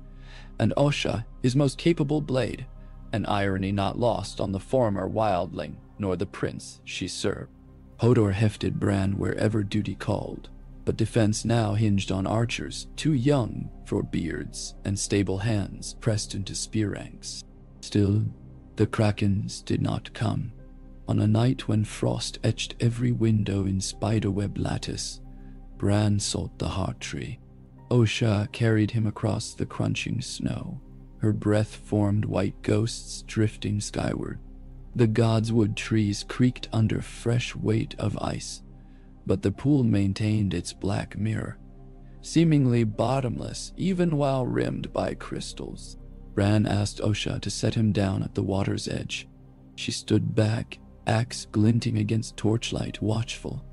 and Osha his most capable blade, an irony not lost on the former wildling nor the prince she served. Hodor hefted Bran wherever duty called, but defense now hinged on archers too young for beards and stable hands pressed into spear ranks. Still, the krakens did not come. On a night when frost etched every window in spiderweb lattice, Bran sought the heart tree. Osha carried him across the crunching snow. Her breath formed white ghosts drifting skyward. The godswood trees creaked under fresh weight of ice, but the pool maintained its black mirror, seemingly bottomless even while rimmed by crystals. Bran asked Osha to set him down at the water's edge. She stood back, axe glinting against torchlight, watchful.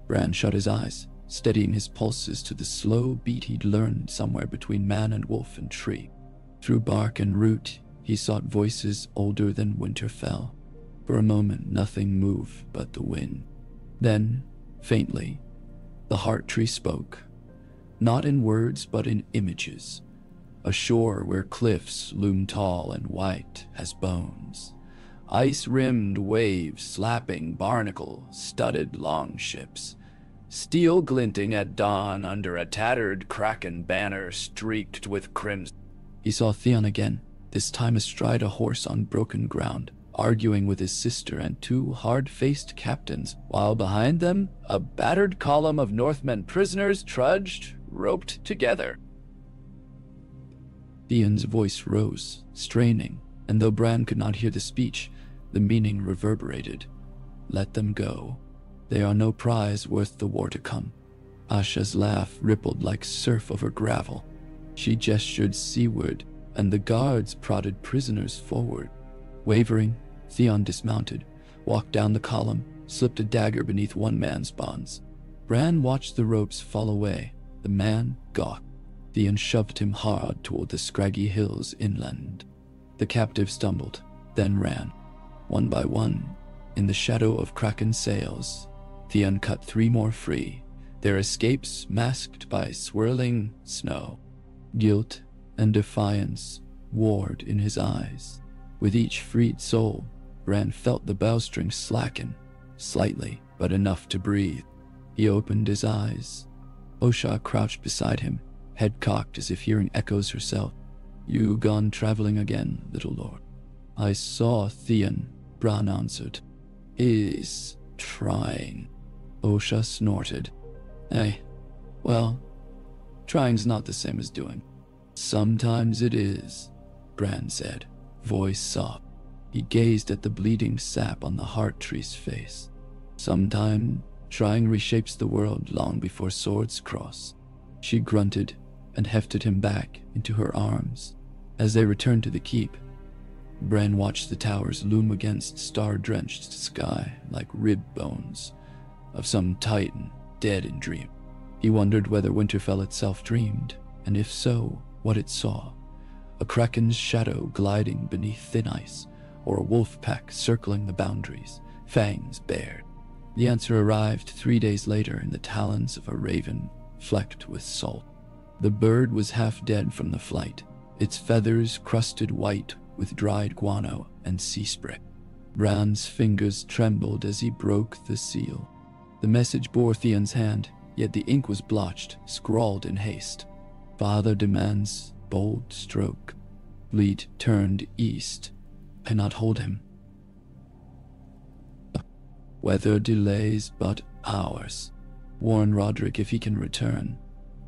Bran shut his eyes, steadying his pulses to the slow beat he'd learned somewhere between man and wolf and tree. Through bark and root, he sought voices older than Winterfell. For a moment, nothing moved but the wind. Then, faintly, the heart tree spoke, not in words but in images. A shore where cliffs loom tall and white as bones. Ice-rimmed waves slapping barnacle-studded longships. Steel glinting at dawn under a tattered kraken banner streaked with crimson. He saw Theon again, this time astride a horse on broken ground, arguing with his sister and 2 hard-faced captains, while behind them, a battered column of Northmen prisoners trudged, roped together. Theon's voice rose, straining, and though Bran could not hear the speech, the meaning reverberated. "Let them go. They are no prize worth the war to come." Asha's laugh rippled like surf over gravel. She gestured seaward, and the guards prodded prisoners forward. Wavering, Theon dismounted, walked down the column, slipped a dagger beneath one man's bonds. Bran watched the ropes fall away. The man gawked. Theon shoved him hard toward the scraggy hills inland. The captive stumbled, then ran. One by one, in the shadow of Kraken sails, Theon cut 3 more free, their escapes masked by swirling snow. Guilt and defiance warred in his eyes. With each freed soul, Bran felt the bowstring slacken, slightly, but enough to breathe. He opened his eyes. Osha crouched beside him, head cocked as if hearing echoes herself. "You gone traveling again, little lord?" "I saw Theon," Bran answered. "He's trying." Osha snorted. "Hey, well, trying's not the same as doing." "Sometimes it is," Bran said, voice soft. He gazed at the bleeding sap on the heart tree's face. "Sometime trying reshapes the world long before swords cross." She grunted and hefted him back into her arms. As they returned to the keep, Bran watched the towers loom against star-drenched sky like rib bones of some titan dead in dream. He wondered whether Winterfell itself dreamed, and if so, what it saw. A kraken's shadow gliding beneath thin ice, or a wolf pack circling the boundaries, fangs bared. The answer arrived 3 days later in the talons of a raven flecked with salt. The bird was half dead from the flight, its feathers crusted white with dried guano and sea spray. Bran's fingers trembled as he broke the seal. The message bore Theon's hand, yet the ink was blotched, scrawled in haste. "Father demands bold stroke. Fleet turned east. Cannot hold him. Weather delays but hours. Warn Roderick if he can return.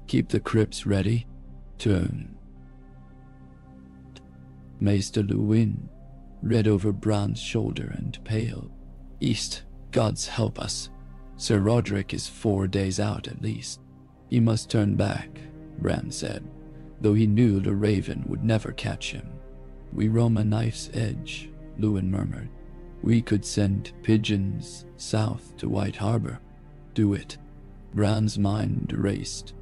Keep the crypts ready. Turn." Maester Luwin read over Bran's shoulder and paled. "East, gods help us. Sir Roderick is 4 days out at least." "He must turn back," Bran said, though he knew the raven would never catch him. "We roam a knife's edge," Luwin murmured. "We could send pigeons south to White Harbor." "Do it." Bran's mind raced.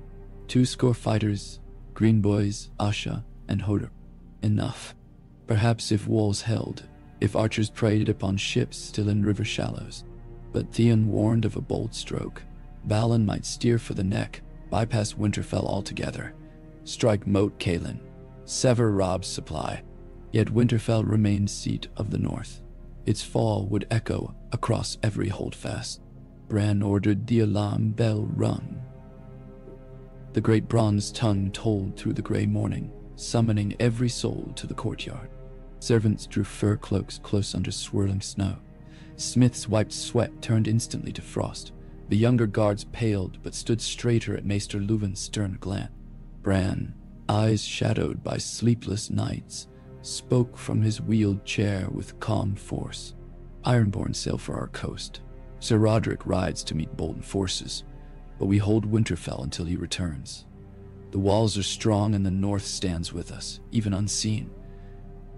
20 fighters, Green Boys, Asha, and Hodor. Enough. Perhaps if walls held, if archers preyed upon ships still in river shallows. But Theon warned of a bold stroke. Balin might steer for the neck, bypass Winterfell altogether, strike Moat Cailin, sever Robb's supply. Yet Winterfell remained seat of the North. Its fall would echo across every holdfast. Bran ordered the alarm bell rung. The great bronze tongue tolled through the gray morning, summoning every soul to the courtyard. Servants drew fur cloaks close under swirling snow. Smiths wiped sweat turned instantly to frost. The younger guards paled but stood straighter at Maester Luwin's stern glance. Bran, eyes shadowed by sleepless nights, spoke from his wheeled chair with calm force. "Ironborn sail for our coast. Sir Roderick rides to meet Bolton forces, but we hold Winterfell until he returns. The walls are strong and the North stands with us, even unseen.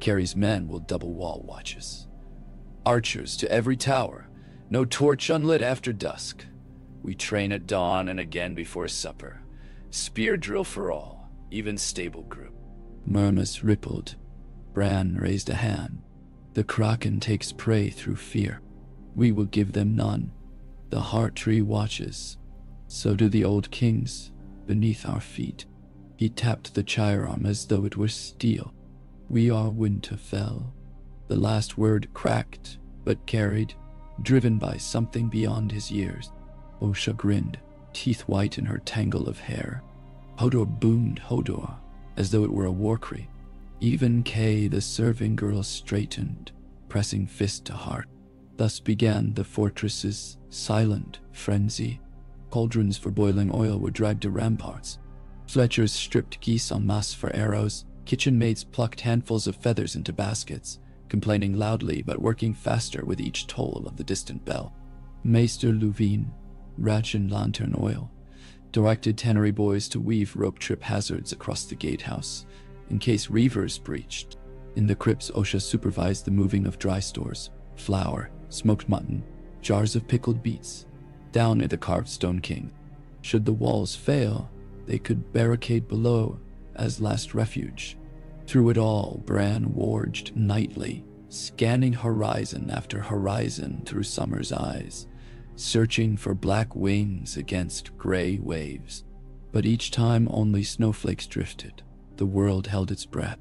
Carrie's men will double wall watches. Archers to every tower, no torch unlit after dusk. We train at dawn and again before supper. Spear drill for all, even stable group." Murmurs rippled. Bran raised a hand. "The Kraken takes prey through fear. We will give them none. The heart tree watches. So do the old kings beneath our feet." He tapped the chiron as though it were steel. "We are Winterfell." The last word cracked, but carried, driven by something beyond his years. Osha grinned, teeth white in her tangle of hair. Hodor boomed Hodor, as though it were a war cry. Even Kay, the serving girl, straightened, pressing fist to heart. Thus began the fortress's silent frenzy. Cauldrons for boiling oil were dragged to ramparts. Fletchers stripped geese en masse for arrows. Kitchen maids plucked handfuls of feathers into baskets, complaining loudly but working faster with each toll of the distant bell. Maester Luwin rationed lantern oil, directed tannery boys to weave rope trip hazards across the gatehouse, in case reavers breached. In the crypts, Osha supervised the moving of dry stores, flour, smoked mutton, jars of pickled beets, down at the carved stone king. Should the walls fail, they could barricade below as last refuge. Through it all, Bran forged nightly, scanning horizon after horizon through summer's eyes, searching for black wings against gray waves. But each time only snowflakes drifted. The world held its breath.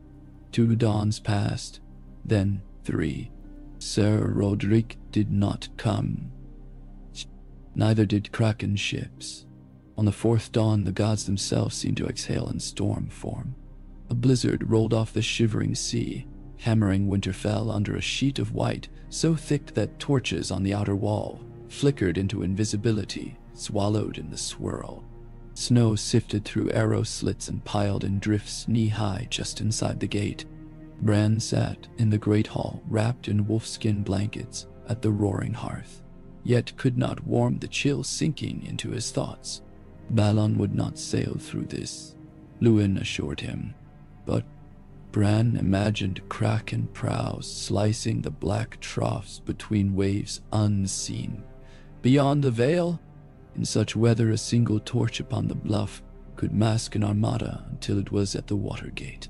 2 dawns passed, then 3. Sir Roderick did not come. Neither did Kraken ships. On the 4th dawn, the gods themselves seemed to exhale in storm form. A blizzard rolled off the shivering sea, hammering Winterfell under a sheet of white so thick that torches on the outer wall flickered into invisibility, swallowed in the swirl. Snow sifted through arrow slits and piled in drifts knee-high just inside the gate. Bran sat in the great hall, wrapped in wolfskin blankets at the roaring hearth, yet could not warm the chill sinking into his thoughts. Balon would not sail through this, Luwin assured him. But Bran imagined kraken prows slicing the black troughs between waves unseen. Beyond the Vale, in such weather a single torch upon the bluff could mask an armada until it was at the water gate.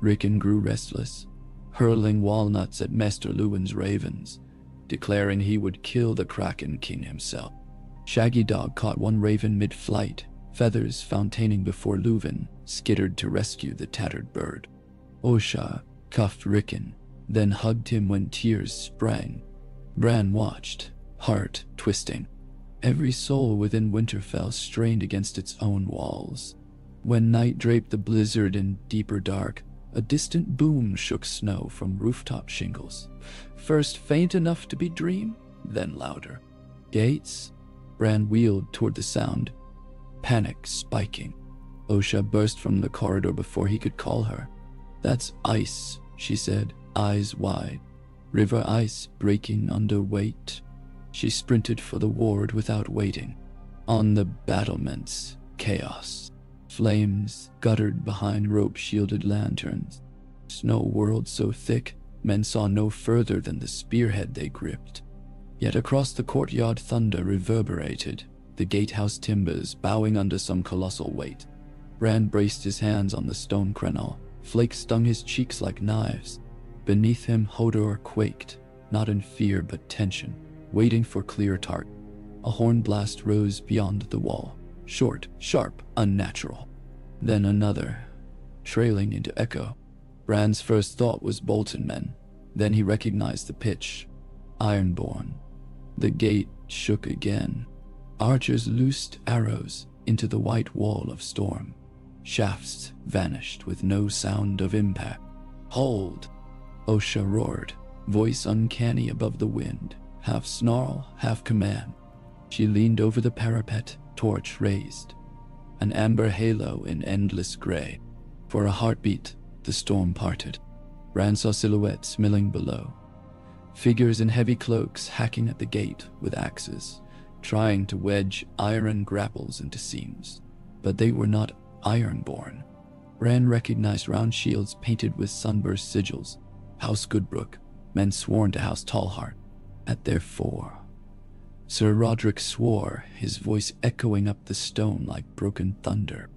Rickon grew restless, hurling walnuts at Maester Luwin's ravens, declaring he would kill the Kraken King himself. Shaggy Dog caught one raven mid-flight, feathers fountaining before Luwin skittered to rescue the tattered bird. Osha cuffed Rickon, then hugged him when tears sprang. Bran watched, heart twisting. Every soul within Winterfell strained against its own walls. When night draped the blizzard in deeper dark, a distant boom shook snow from rooftop shingles. First faint enough to be dream, then louder. Gates? Bran wheeled toward the sound, panic spiking. Osha burst from the corridor before he could call her. "That's ice," she said, eyes wide. "River ice breaking under weight." She sprinted for the ward without waiting. On the battlements, chaos. Flames guttered behind rope-shielded lanterns. Snow whirled so thick, men saw no further than the spearhead they gripped. Yet across the courtyard thunder reverberated, the gatehouse timbers bowing under some colossal weight. Bran braced his hands on the stone crenel. Flakes stung his cheeks like knives. Beneath him, Hodor quaked, not in fear but tension, waiting for clear target. A horn blast rose beyond the wall, short, sharp, unnatural. Then another, trailing into echo. Bran's first thought was Bolton men. Then he recognized the pitch. Ironborn. The gate shook again. Archers loosed arrows into the white wall of storm. Shafts vanished with no sound of impact. "Hold!" Osha roared, voice uncanny above the wind, half snarl, half command. She leaned over the parapet, torch raised. An amber halo in endless gray. For a heartbeat, the storm parted. Bran saw silhouettes milling below. Figures in heavy cloaks hacking at the gate with axes, trying to wedge iron grapples into seams. But they were not Ironborn. Bran recognized round shields painted with sunburst sigils. House Goodbrook, men sworn to House Tallheart. At their fore, Sir Roderick swore, his voice echoing up the stone like broken thunder.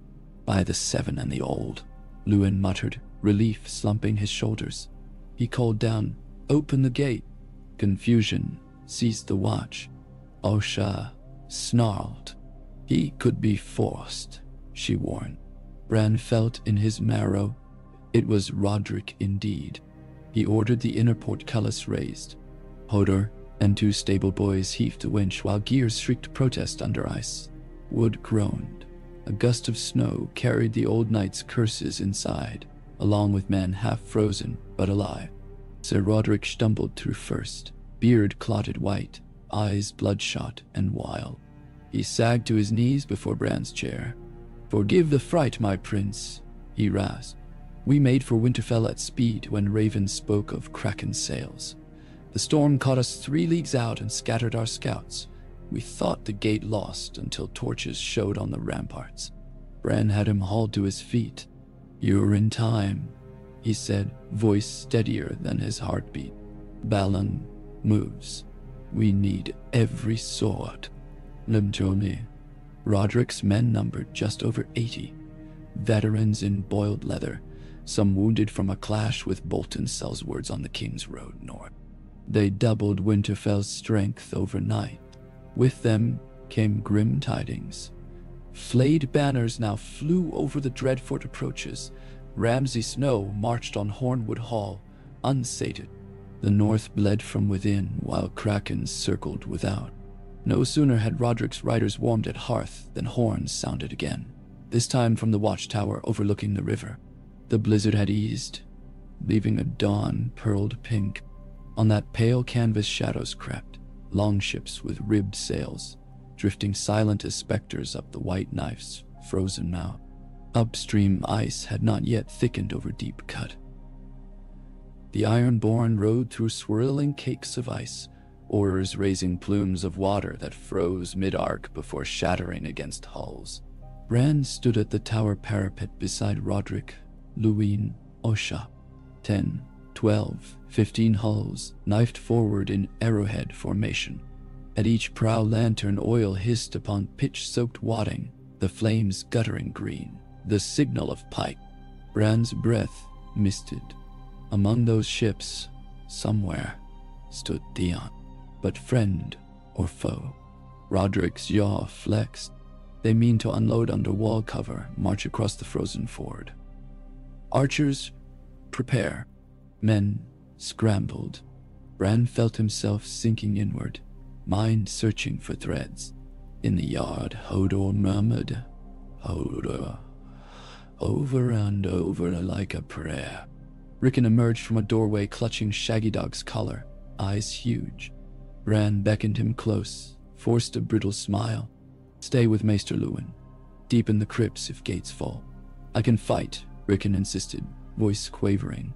"By the Seven and the Old," Luwin muttered, relief slumping his shoulders. He called down, "Open the gate." Confusion seized the watch. Osha snarled. "He could be forced," she warned. Bran felt in his marrow. It was Roderick indeed. He ordered the inner portcullis raised. Hodor and 2 stable boys heaved a winch while gears shrieked protest under ice. Wood groaned. A gust of snow carried the old knight's curses inside, along with men half frozen but alive. Sir Roderick stumbled through first, beard clotted white, eyes bloodshot and wild. He sagged to his knees before Bran's chair. "Forgive the fright, my prince," he rasped. "We made for Winterfell at speed when Raven spoke of Kraken sails. The storm caught us 3 leagues out and scattered our scouts. We thought the gate lost until torches showed on the ramparts. Bran had him hauled to his feet. "You're in time," he said, voice steadier than his heartbeat. "Balon moves. We need every sword." Limtoni. Roderick's men numbered just over 80, veterans in boiled leather, some wounded from a clash with Bolton Sellswords on the King's Road north. They doubled Winterfell's strength overnight. With them came grim tidings. Flayed banners now flew over the Dreadfort approaches. Ramsay Snow marched on Hornwood Hall, unsated. The north bled from within, while krakens circled without. No sooner had Roderick's riders warmed at hearth than horns sounded again, this time from the watchtower overlooking the river. The blizzard had eased, leaving a dawn pearled pink. On that pale canvas shadows crept, longships with ribbed sails, drifting silent as specters up the white knife's frozen mouth. Upstream ice had not yet thickened over Deep Cut. The Ironborn rode through swirling cakes of ice, oars raising plumes of water that froze mid-arc before shattering against hulls. Bran stood at the tower parapet beside Roderick, Luwine, Osha. 10, 12, 15 hulls knifed forward in arrowhead formation. At each prow lantern oil hissed upon pitch-soaked wadding, the flames guttering green, the signal of pike. Bran's breath misted. Among those ships, somewhere, stood Theon. But friend or foe? Roderick's jaw flexed. They mean to unload under wall cover, march across the frozen ford. Archers, prepare. Men scrambled. Bran felt himself sinking inward, mind searching for threads. In the yard, Hodor murmured, "Hodor," over and over like a prayer. Rickon emerged from a doorway clutching Shaggy Dog's collar, eyes huge. Bran beckoned him close, forced a brittle smile. "Stay with Maester Luwin. Deepen the crypts if gates fall." "I can fight," Rickon insisted, voice quavering.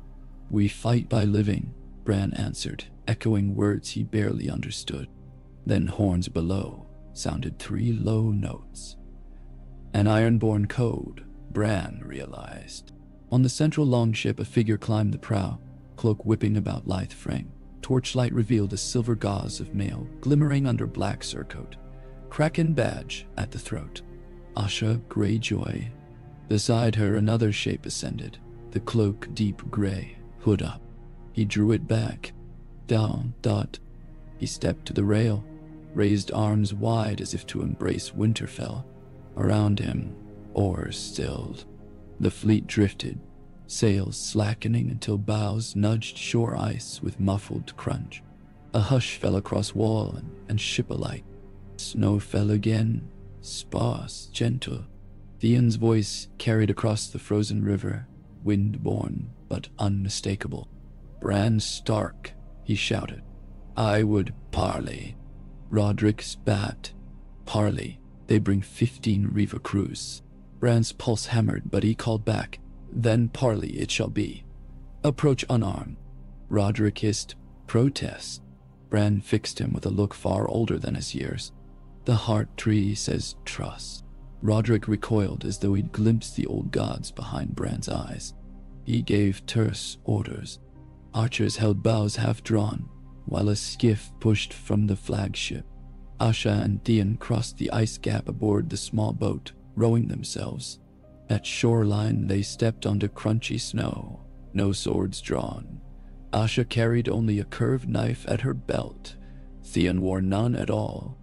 "We fight by living," Bran answered, echoing words he barely understood. Then horns below sounded 3 low notes. An Ironborn code, Bran realized. On the central longship, a figure climbed the prow, cloak whipping about lithe frame. Torchlight revealed a silver gauze of mail glimmering under black surcoat, kraken badge at the throat. Asha Greyjoy. Beside her, another shape ascended, the cloak deep gray, hood up. He drew it back. Down, dot. He stepped to the rail, raised arms wide as if to embrace Winterfell. Around him, oars stilled. The fleet drifted, sails slackening until bows nudged shore ice with muffled crunch. A hush fell across wall and ship alike. Snow fell again, sparse, gentle. Theon's voice carried across the frozen river, wind-borne but unmistakable. "Bran Stark," he shouted. "I would parley." Roderick spat. "Parley. They bring 15 Reaver crews." Bran's pulse hammered, but he called back, "Then parley it shall be. Approach unarmed." Roderick hissed, "Protest." Bran fixed him with a look far older than his years. "The heart tree says trust." Roderick recoiled as though he'd glimpsed the old gods behind Bran's eyes. He gave terse orders. Archers held bows half-drawn, while a skiff pushed from the flagship. Asha and Theon crossed the ice gap aboard the small boat, rowing themselves. At shoreline, they stepped onto crunchy snow, no swords drawn. Asha carried only a curved knife at her belt. Theon wore none at all.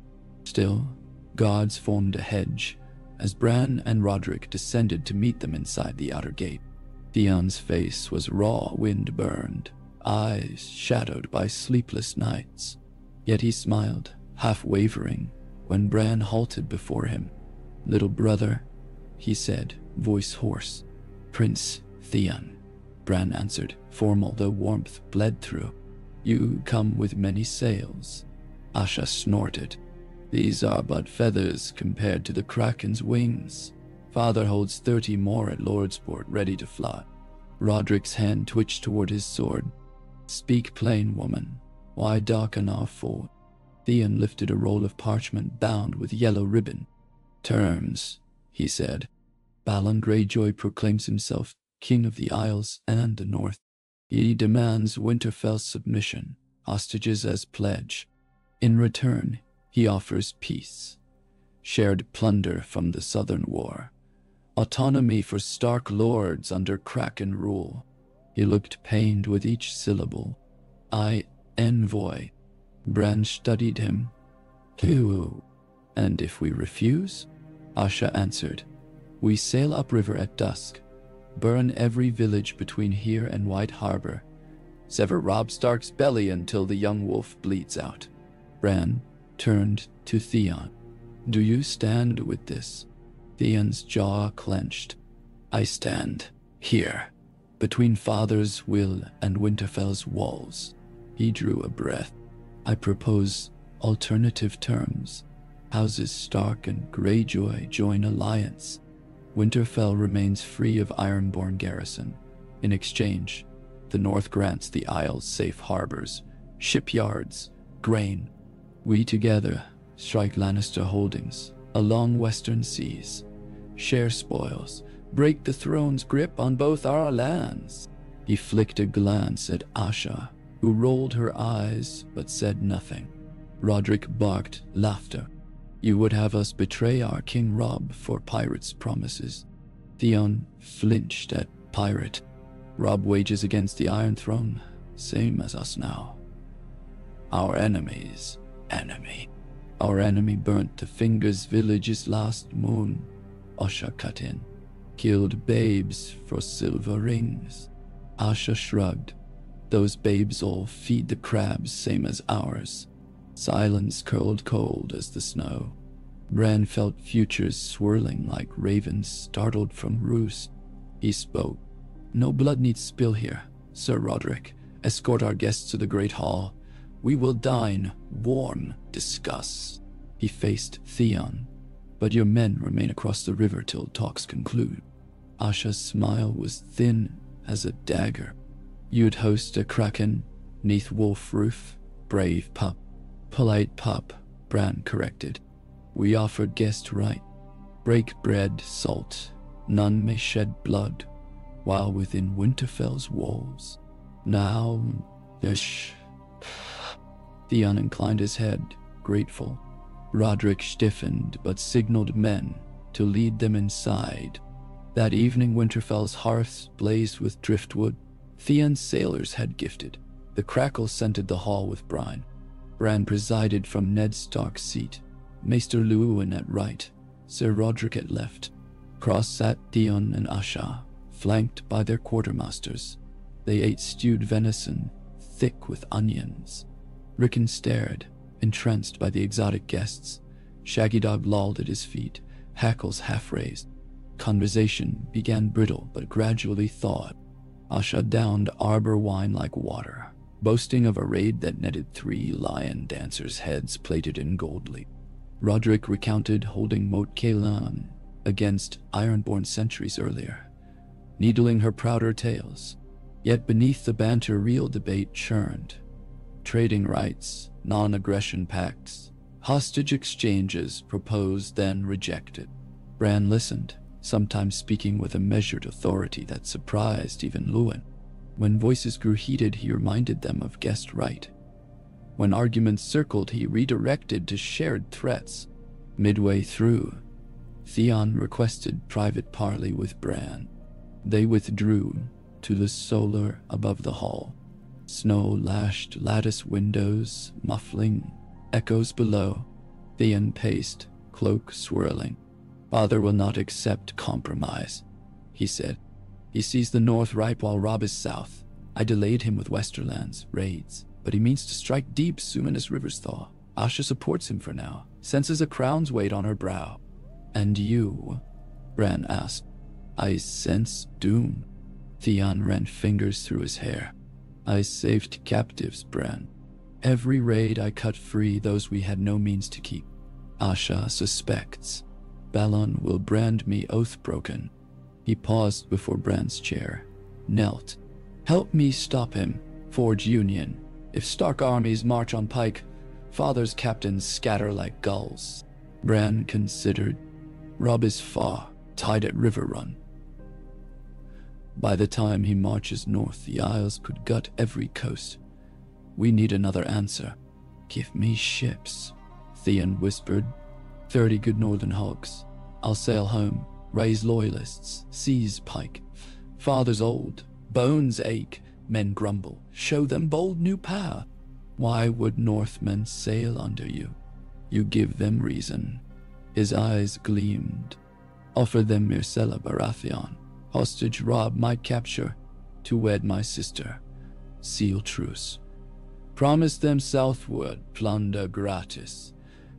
Still, gods formed a hedge as Bran and Roderick descended to meet them inside the outer gate. Theon's face was raw, wind-burned, eyes shadowed by sleepless nights. Yet he smiled, half-wavering, when Bran halted before him. "Little brother," he said, voice hoarse. "Prince Theon," Bran answered, formal though warmth bled through. "You come with many sails." Asha snorted. "These are but feathers compared to the Kraken's wings. Father holds 30 more at Lordsport ready to fly." Roderick's hand twitched toward his sword. "Speak plain, woman. Why darken our fort?" Theon lifted a roll of parchment bound with yellow ribbon. "Terms," he said. "Balon Greyjoy proclaims himself king of the Isles and the North. He demands Winterfell's submission, hostages as pledge. In return, he offers peace, shared plunder from the Southern War, autonomy for Stark lords under Kraken rule." He looked pained with each syllable. "I, envoy." Bran studied him. "Who? And if we refuse?" Asha answered. "We sail upriver at dusk, burn every village between here and White Harbor, sever Robb Stark's belly until the young wolf bleeds out." Bran turned to Theon. "Do you stand with this?" Theon's jaw clenched. "I stand here, between Father's will and Winterfell's walls." He drew a breath. "I propose alternative terms. Houses Stark and Greyjoy join alliance. Winterfell remains free of Ironborn garrison. In exchange, the North grants the Isles safe harbors, shipyards, grain. We together strike Lannister holdings along western seas, share spoils, break the throne's grip on both our lands." He flicked a glance at Asha, who rolled her eyes but said nothing. Roderick barked laughter. "You would have us betray our King Robb for pirates' promises?" Theon flinched at pirate. "Robb wages against the Iron Throne, same as us now. Our enemy's enemy. Our enemy burnt the Fingers villages last moon," Asha cut in. "Killed babes for silver rings." Asha shrugged. "Those babes all feed the crabs same as ours." Silence curled cold as the snow. Bran felt futures swirling like ravens startled from roost. He spoke. "No blood needs spill here, Sir Roderick. Escort our guests to the Great Hall. We will dine, warm, discuss." He faced Theon. "But your men remain across the river till talks conclude." Asha's smile was thin as a dagger. "You'd host a kraken, 'neath wolf roof, brave pup." "Polite pup," Bran corrected. "We offered guest right. Break bread, salt. None may shed blood, while within Winterfell's walls. Now, ish." Theon inclined his head, grateful. Roderick stiffened but signaled men to lead them inside. That evening Winterfell's hearths blazed with driftwood Theon's sailors had gifted. The crackle scented the hall with brine. Bran presided from Ned Stark's seat, Maester Luwin at right, Sir Roderick at left. Cross sat Theon and Asha, flanked by their quartermasters. They ate stewed venison, thick with onions. Rickon stared, entranced by the exotic guests. Shaggy Dog lolled at his feet, hackles half raised. Conversation began brittle but gradually thawed. Asha downed arbor wine like water, boasting of a raid that netted 3 lion dancers' heads plated in gold leaf. Roderick recounted holding Moat Caelan against Ironborn centuries earlier, needling her prouder tales. Yet beneath the banter real debate churned. Trading rights, non-aggression pacts, hostage exchanges proposed then rejected. Bran listened, sometimes speaking with a measured authority that surprised even Luwin. When voices grew heated, he reminded them of guest right. When arguments circled, he redirected to shared threats. Midway through, Theon requested private parley with Bran. They withdrew to the solar above the hall. Snow-lashed lattice windows muffling echoes below. Theon paced, cloak swirling. "Father will not accept compromise," he said. "He sees the north ripe while Robb is south. I delayed him with Westerlands raids, but he means to strike deep soon as rivers thaw. Asha supports him for now, senses a crown's weight on her brow." "And you?" Bran asked. "I sense doom." Theon ran fingers through his hair. "I saved captives, Bran. Every raid I cut free those we had no means to keep. Asha suspects. Balon will brand me oath-broken." He paused before Bran's chair, knelt. "Help me stop him, forge union. If Stark armies march on Pike, Father's captains scatter like gulls. Bran considered. Robb is far, tied at River Run. By the time he marches north, the Isles could gut every coast. We need another answer. Give me ships, Theon whispered. 30 good northern hogs. I'll sail home, raise loyalists, seize Pike. Father's old, bones ache, men grumble. Show them bold new power. Why would Northmen sail under you? You give them reason. His eyes gleamed. Offer them Myrcella Baratheon. Hostage Robb might capture, to wed my sister. Seal truce. Promise them southward, plunder gratis.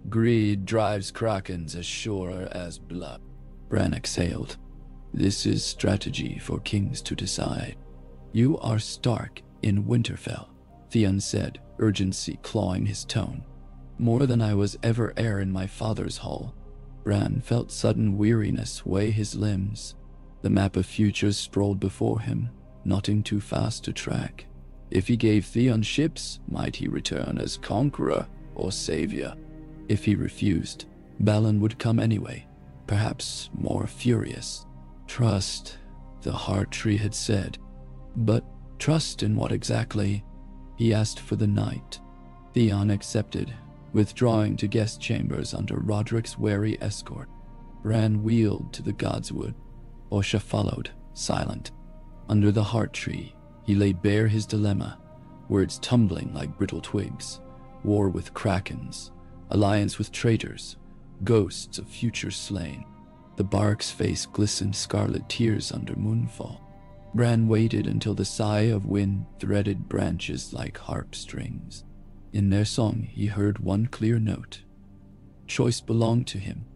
Greed drives krakens as sure as blood. Bran exhaled. This is strategy for kings to decide. You are Stark in Winterfell, Theon said, urgency clawing his tone. More than I was ever heir in my father's hall. Bran felt sudden weariness weigh his limbs. The map of futures sprawled before him, knotting too fast to track. If he gave Theon ships, might he return as conqueror or savior? If he refused, Balon would come anyway, perhaps more furious. Trust, the heart tree had said. But trust in what exactly? He asked for the night. Theon accepted, withdrawing to guest chambers under Roderick's wary escort. Bran wheeled to the Godswood. Osha followed, silent. Under the heart tree, he laid bare his dilemma, words tumbling like brittle twigs. War with krakens, alliance with traitors, ghosts of future slain. The bark's face glistened scarlet tears under moonfall. Bran waited until the sigh of wind threaded branches like harp strings. In their song he heard one clear note. Choice belonged to him.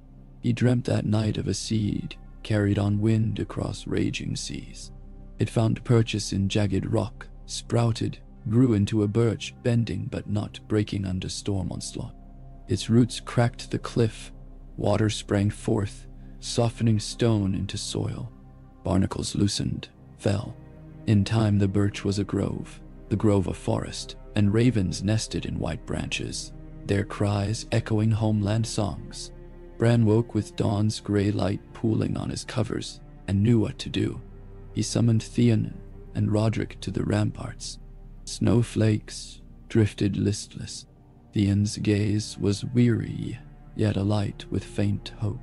He dreamt that night of a seed carried on wind across raging seas. It found purchase in jagged rock, sprouted, grew into a birch, bending but not breaking under storm onslaught. Its roots cracked the cliff. Water sprang forth, softening stone into soil. Barnacles loosened, fell. In time the birch was a grove a forest, and ravens nested in white branches, their cries echoing homeland songs. Bran woke with dawn's gray light pooling on his covers and knew what to do. He summoned Theon and Roderick to the ramparts. Snowflakes drifted listless. Theon's gaze was weary, yet alight with faint hope.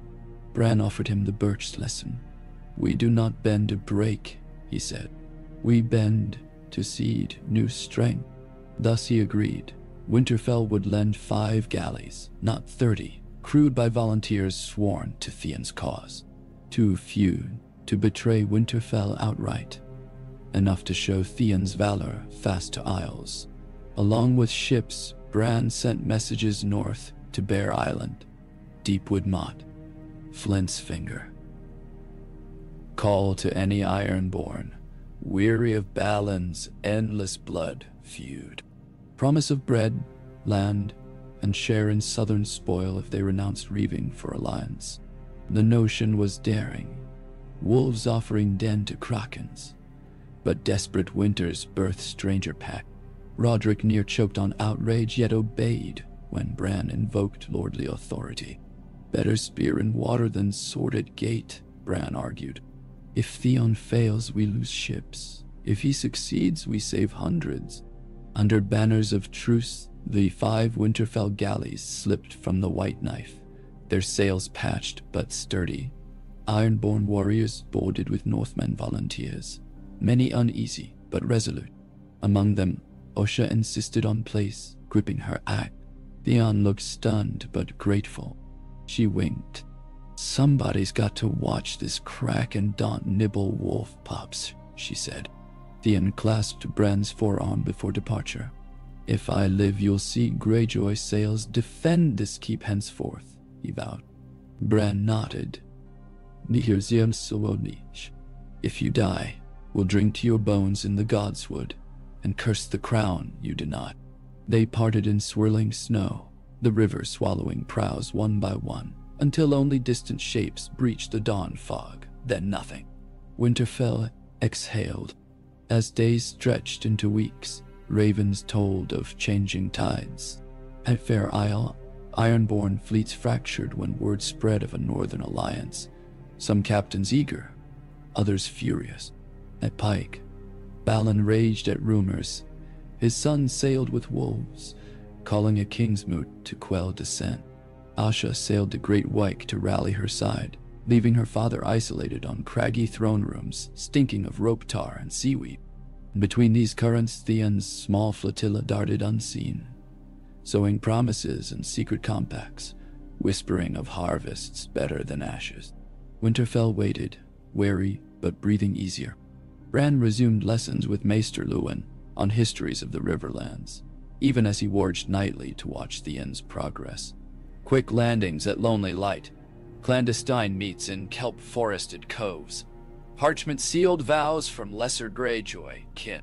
Bran offered him the birch lesson. We do not bend to break, he said. We bend to seed new strength. Thus he agreed. Winterfell would lend 5 galleys, not 30, crewed by volunteers sworn to Theon's cause. Too few to betray Winterfell outright. Enough to show Theon's valor fast to Isles. Along with ships, Bran sent messages north to Bear Island, Deepwood Motte, Flint's Finger. Call to any Ironborn, weary of Balon's endless blood feud. Promise of bread, land, and share in southern spoil if they renounced Reaving for alliance. The notion was daring, wolves offering den to krakens. But desperate winters birthed stranger pack. Roderick near choked on outrage, yet obeyed when Bran invoked lordly authority. Better spear in water than sword at gate, Bran argued. If Theon fails, we lose ships. If he succeeds, we save hundreds. Under banners of truce, the 5 Winterfell galleys slipped from the White Knife, their sails patched but sturdy. Ironborn warriors boarded with Northmen volunteers, many uneasy but resolute. Among them, Osha insisted on place, gripping her axe. Theon looked stunned but grateful. She winked. Somebody's got to watch this crack and don't nibble wolf pups, she said. Theon clasped Bran's forearm before departure. If I live, you'll see Greyjoy sails defend this keep henceforth, he vowed. Bran nodded. If you die, we'll drink to your bones in the Godswood and curse the crown you denied. They parted in swirling snow, the river swallowing prows one by one, until only distant shapes breached the dawn fog, then nothing. Winterfell exhaled. As days stretched into weeks, ravens told of changing tides. At Fair Isle, Ironborn fleets fractured when word spread of a northern alliance. Some captains eager, others furious. At Pike, Balin raged at rumors. His son sailed with wolves, calling a king's moot to quell dissent. Asha sailed to Great Wyke to rally her side, leaving her father isolated on craggy throne rooms, stinking of rope tar and seaweed. Between these currents, Theon's small flotilla darted unseen, sowing promises and secret compacts, whispering of harvests better than ashes. Winterfell waited, wary but breathing easier. Bran resumed lessons with Maester Luwin on histories of the Riverlands, even as he warged nightly to watch Theon's progress. Quick landings at Lonely Light, clandestine meets in kelp-forested coves, parchment-sealed vows from lesser Greyjoy kin.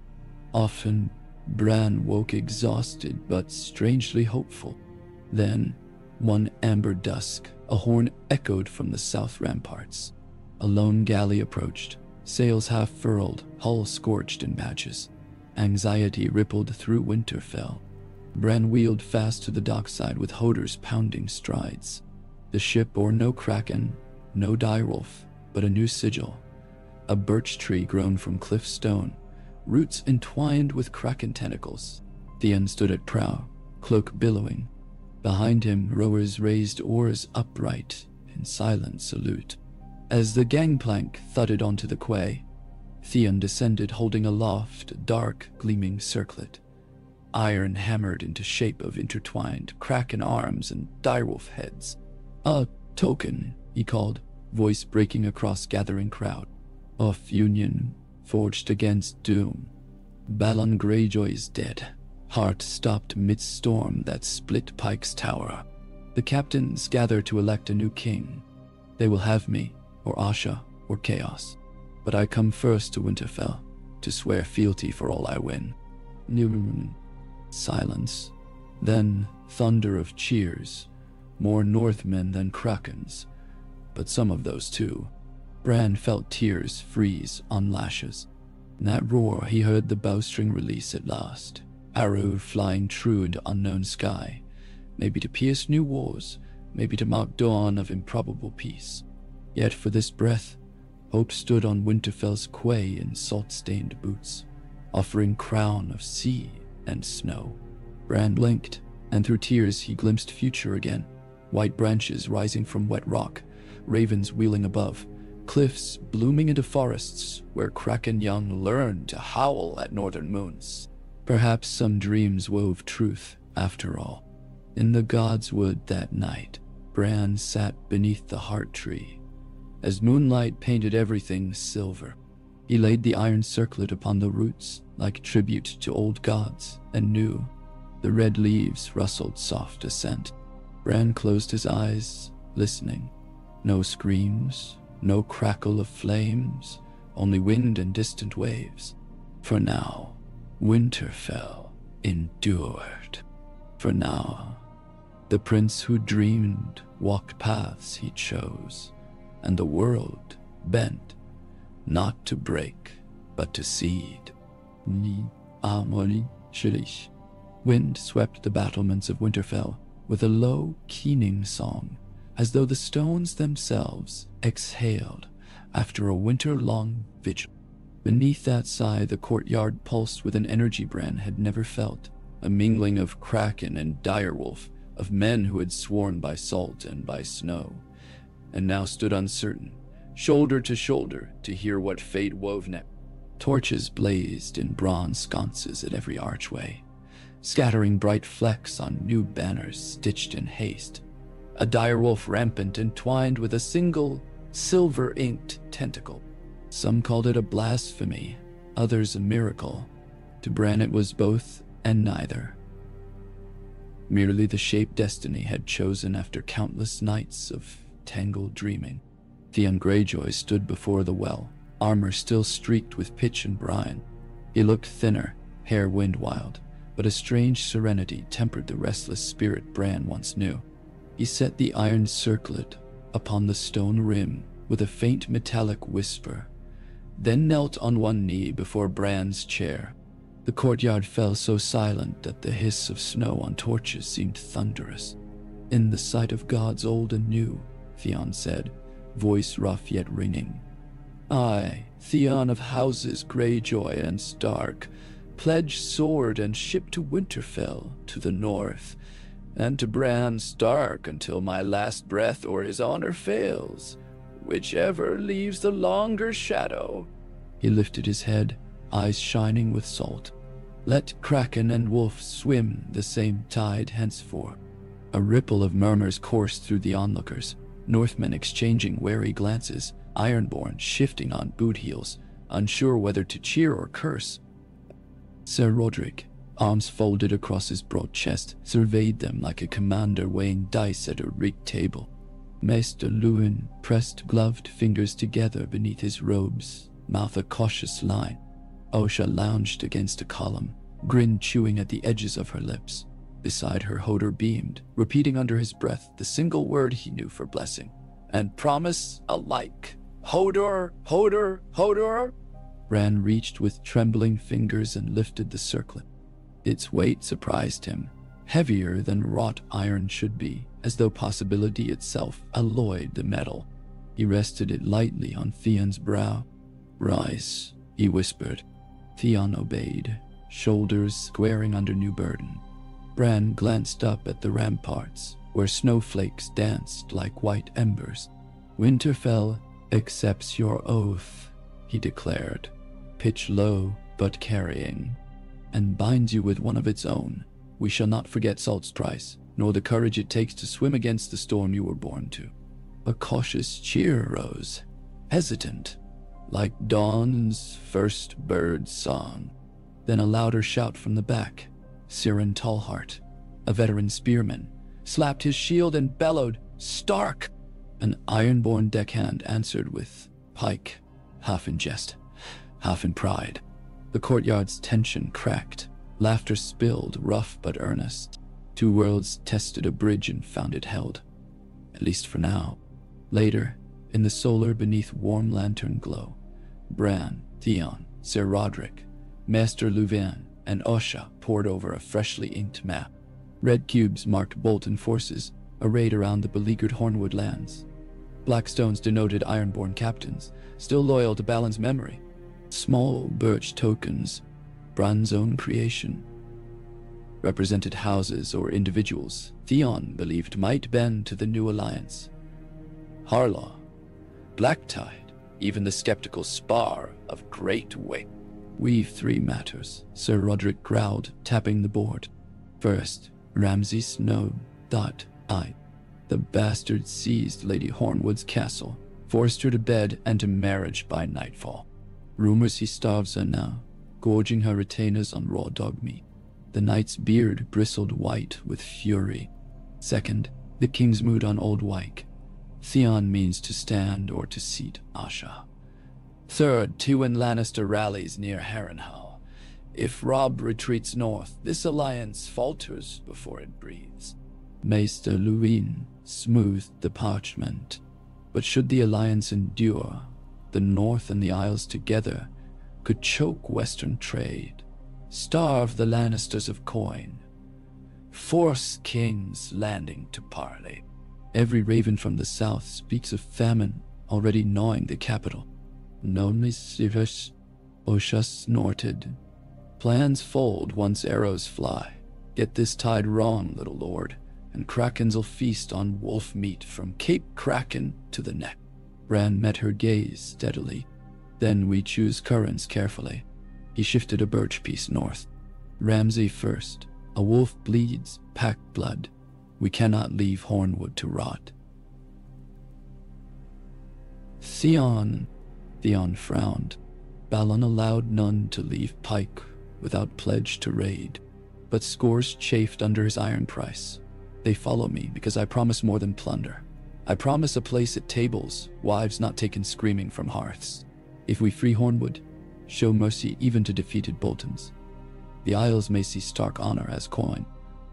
Often, Bran woke exhausted but strangely hopeful. Then, one amber dusk, a horn echoed from the south ramparts. A lone galley approached, sails half furled, hull scorched in patches. Anxiety rippled through Winterfell. Bran wheeled fast to the dockside with Hodor's pounding strides. The ship bore no kraken, no direwolf, but a new sigil. A birch tree grown from cliff stone, roots entwined with kraken tentacles. Theon stood at prow, cloak billowing. Behind him, rowers raised oars upright in silent salute. As the gangplank thudded onto the quay, Theon descended holding aloft a dark, gleaming circlet. Iron hammered into shape of intertwined kraken arms and direwolf heads. "A token," he called, voice breaking across gathering crowd. "Of union, forged against doom. Balon Greyjoy is dead. Heart stopped mid-storm that split Pike's tower. The captains gather to elect a new king. They will have me, or Asha, or Chaos. But I come first to Winterfell, to swear fealty for all I win." Silence. Then thunder of cheers. More Northmen than Krakens, but some of those too. Bran felt tears freeze on lashes. In that roar, he heard the bowstring release at last. Arrow flying true into unknown sky, maybe to pierce new wars, maybe to mark dawn of improbable peace. Yet for this breath, hope stood on Winterfell's quay in salt-stained boots, offering crown of sea and snow. Bran blinked, and through tears he glimpsed future again. White branches rising from wet rock, ravens wheeling above, cliffs blooming into forests where kraken young learned to howl at northern moons. Perhaps some dreams wove truth, after all. In the God's Wood that night, Bran sat beneath the heart tree. As moonlight painted everything silver, he laid the iron circlet upon the roots like tribute to old gods and new. The red leaves rustled soft assent. Bran closed his eyes, listening. No screams, no crackle of flames, only wind and distant waves. For now, Winterfell endured. For now, the prince who dreamed walked paths he chose, and the world bent, not to break, but to seed. Wind swept the battlements of Winterfell with a low, keening song, as though the stones themselves exhaled after a winter-long vigil. Beneath that sigh, the courtyard pulsed with an energy Bran had never felt, a mingling of kraken and direwolf, of men who had sworn by salt and by snow, and now stood uncertain, shoulder to shoulder, to hear what fate wove next. Torches blazed in bronze sconces at every archway, scattering bright flecks on new banners stitched in haste. A direwolf rampant entwined with a single silver-inked tentacle. Some called it a blasphemy, others a miracle. To Bran it was both and neither. Merely the shape destiny had chosen after countless nights of tangled dreaming. Theon Greyjoy stood before the well, armor still streaked with pitch and brine. He looked thinner, hair wind-wild, but a strange serenity tempered the restless spirit Bran once knew. He set the iron circlet upon the stone rim with a faint metallic whisper, then knelt on one knee before Bran's chair. The courtyard fell so silent that the hiss of snow on torches seemed thunderous. "In the sight of gods old and new," Theon said, voice rough yet ringing. "I, Theon of houses Greyjoy and Stark, pledge sword and ship to Winterfell, to the north, and to Bran Stark until my last breath or his honor fails, whichever leaves the longer shadow." He lifted his head, eyes shining with salt. "Let kraken and wolf swim the same tide henceforth." A ripple of murmurs coursed through the onlookers, Northmen exchanging wary glances, Ironborn shifting on boot heels, unsure whether to cheer or curse. Sir Roderick, arms folded across his broad chest, surveyed them like a commander weighing dice at a rigged table. Maester Luwin pressed gloved fingers together beneath his robes, mouth a cautious line. Osha lounged against a column, grin chewing at the edges of her lips. Beside her, Hodor beamed, repeating under his breath the single word he knew for blessing. "And promise alike. Hodor, Hodor, Hodor." Bran reached with trembling fingers and lifted the circlet. Its weight surprised him, heavier than wrought iron should be, as though possibility itself alloyed the metal. He rested it lightly on Theon's brow. "Rise," he whispered. Theon obeyed, shoulders squaring under new burden. Bran glanced up at the ramparts, where snowflakes danced like white embers. "Winterfell accepts your oath," he declared, pitch low but carrying, "and binds you with one of its own. We shall not forget salt's price, nor the courage it takes to swim against the storm you were born to." A cautious cheer rose, hesitant, like dawn's first bird song. Then a louder shout from the back. Siren Tallheart, a veteran spearman, slapped his shield and bellowed, "Stark!" An ironborn deckhand answered with pike, half in jest, half in pride. The courtyard's tension cracked, laughter spilled, rough but earnest. Two worlds tested a bridge and found it held, at least for now. Later, in the solar beneath warm lantern glow, Bran, Theon, Sir Roderick, Maester Luwin, and Osha poured over a freshly inked map. Red cubes marked Bolton forces, arrayed around the beleaguered Hornwood lands. Black stones denoted Ironborn captains, still loyal to Balin's memory. Small birch tokens, Bran's own creation, represented houses or individuals Theon believed might bend to the new alliance. Harlaw, Blacktide, even the skeptical spar of great weight. "We've three matters," Sir Roderick growled, tapping the board. "First, Ramsay Snow, I. The bastard seized Lady Hornwood's castle, forced her to bed and to marriage by nightfall. Rumors he starves her now, gorging her retainers on raw dog meat." The knight's beard bristled white with fury. Second, the king's mood on Old Wyke. Theon means to stand or to seat Asha. Third, Tywin Lannister rallies near Harrenhal. If Robb retreats north, this alliance falters before it breathes. Maester Luwin smoothed the parchment. But should the alliance endure, the north and the Isles together could choke western trade, starve the Lannisters of coin, force kings landing to parley. Every raven from the south speaks of famine already gnawing the capital. "Nonly serious," Osha snorted. "Plans fold once arrows fly. Get this tide wrong, little lord, and Krakens'll feast on wolf meat from Cape Kraken to the neck." Bran met her gaze steadily. "Then we choose currents carefully." He shifted a birch piece north. "Ramsay first. A wolf bleeds, pack blood. We cannot leave Hornwood to rot." Theon frowned. Balon allowed none to leave Pike without pledge to raid, but scores chafed under his iron price. "They follow me because I promise more than plunder. I promise a place at tables, wives not taken screaming from hearths. If we free Hornwood, show mercy even to defeated Boltons. The Isles may see Stark honor as coin,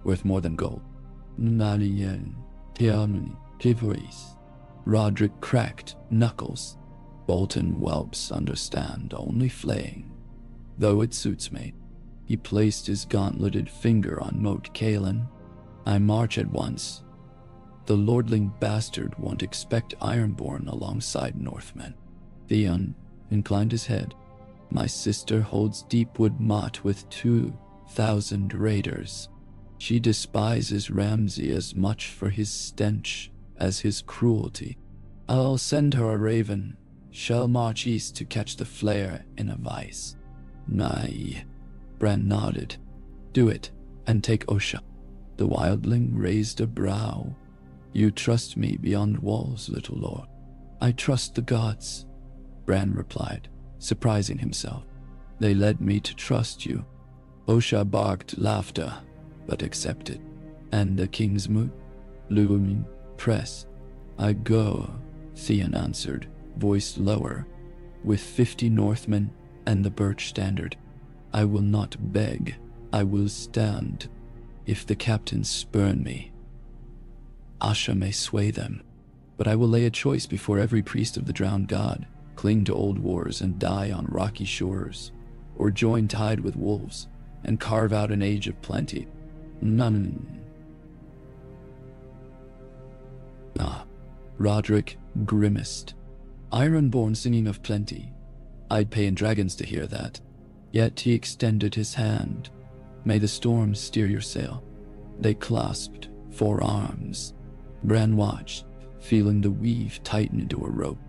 worth more than gold." "Nalien, Tiamni, Tivois." Roderick cracked knuckles. "Bolton whelps understand only flaying, though it suits me." He placed his gauntleted finger on Moat Caelan. I march at once. The lordling bastard won't expect Ironborn alongside Northmen. Theon inclined his head. My sister holds Deepwood Motte with 2,000 raiders. She despises Ramsay as much for his stench as his cruelty. I'll send her a raven. Shall march east to catch the flare in a vice. Nay. Bran nodded. Do it, and take Osha. The wildling raised a brow. You trust me beyond walls, little lord. I trust the gods, Bran replied, surprising himself. They led me to trust you. Osha barked laughter, but accepted. And the king's mood? Lumin, press. I go, Theon answered, voice lower. With 50 Northmen and the birch standard. I will not beg, I will stand. If the captains spurn me, Asha may sway them. But I will lay a choice before every priest of the drowned god, cling to old wars and die on rocky shores, or join tide with wolves and carve out an age of plenty. None. Roderick grimaced. Ironborn singing of plenty. I'd pay in dragons to hear that. Yet he extended his hand. May the storm steer your sail. They clasped forearms. Bran watched, feeling the weave tighten into a rope.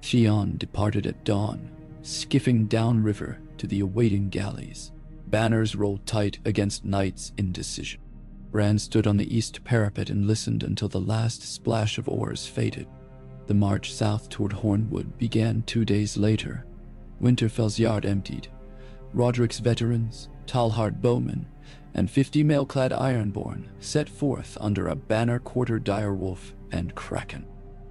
Theon departed at dawn, skiffing downriver to the awaiting galleys. Banners rolled tight against knights' indecision. Bran stood on the east parapet and listened until the last splash of oars faded. The march south toward Hornwood began 2 days later. Winterfell's yard emptied. Roderick's veterans, Talhart bowmen, and 50 mail-clad Ironborn set forth under a banner-quarter direwolf and kraken.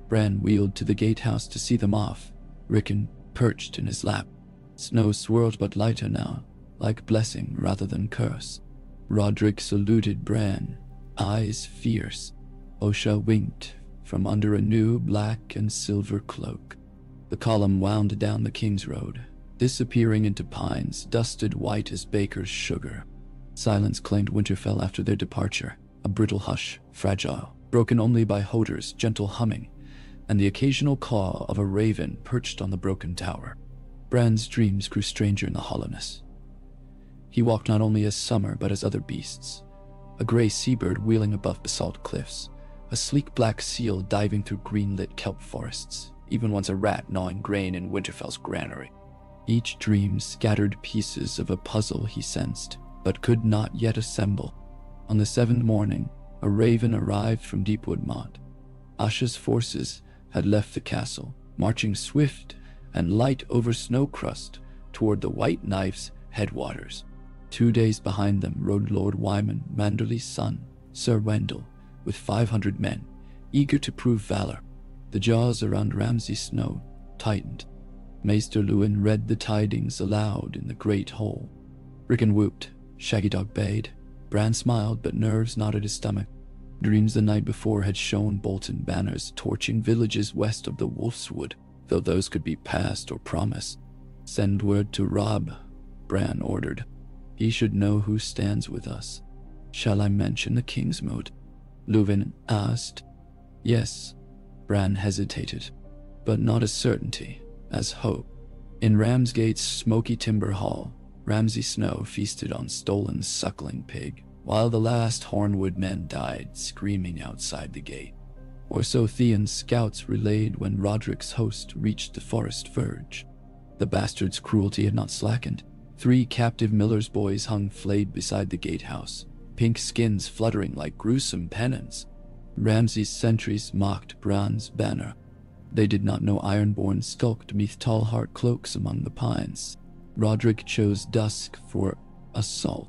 Bran wheeled to the gatehouse to see them off, Rickon perched in his lap. Snow swirled but lighter now, like blessing rather than curse. Roderick saluted Bran, eyes fierce. Osha winked from under a new black and silver cloak. The column wound down the King's Road, disappearing into pines dusted white as baker's sugar. Silence claimed Winterfell after their departure, a brittle hush, fragile, broken only by Hodor's gentle humming, and the occasional caw of a raven perched on the broken tower. Bran's dreams grew stranger in the hollowness. He walked not only as summer but as other beasts, a gray seabird wheeling above basalt cliffs, a sleek black seal diving through green-lit kelp forests, even once a rat gnawing grain in Winterfell's granary. Each dream scattered pieces of a puzzle he sensed, but could not yet assemble. On the 7th morning, a raven arrived from Deepwood Motte. Asha's forces had left the castle, marching swift and light over snow crust toward the White Knife's headwaters. 2 days behind them rode Lord Wyman Manderly's son, Sir Wendell, with 500 men, eager to prove valor. The jaws around Ramsay Snow tightened. Maester Luwin read the tidings aloud in the great hall. Rickon whooped, Shaggy Dog bayed. Bran smiled, but nerves knotted his stomach. Dreams the night before had shown Bolton banners torching villages west of the Wolf's Wood, though those could be passed or promised. Send word to Robb, Bran ordered. He should know who stands with us. Shall I mention the King's Mood? Luwin asked. Yes. Bran hesitated, but not as certainty, as hope. In Ramsgate's smoky timber hall, Ramsay Snow feasted on stolen suckling pig, while the last Hornwood men died screaming outside the gate. Or so Theon's scouts relayed when Roderick's host reached the forest verge. The bastard's cruelty had not slackened. 3 captive miller's boys hung flayed beside the gatehouse, pink skins fluttering like gruesome pennants. Ramsay's sentries mocked Bran's banner. They did not know Ironborn skulked neath Talhart cloaks among the pines. Roderick chose dusk for assault.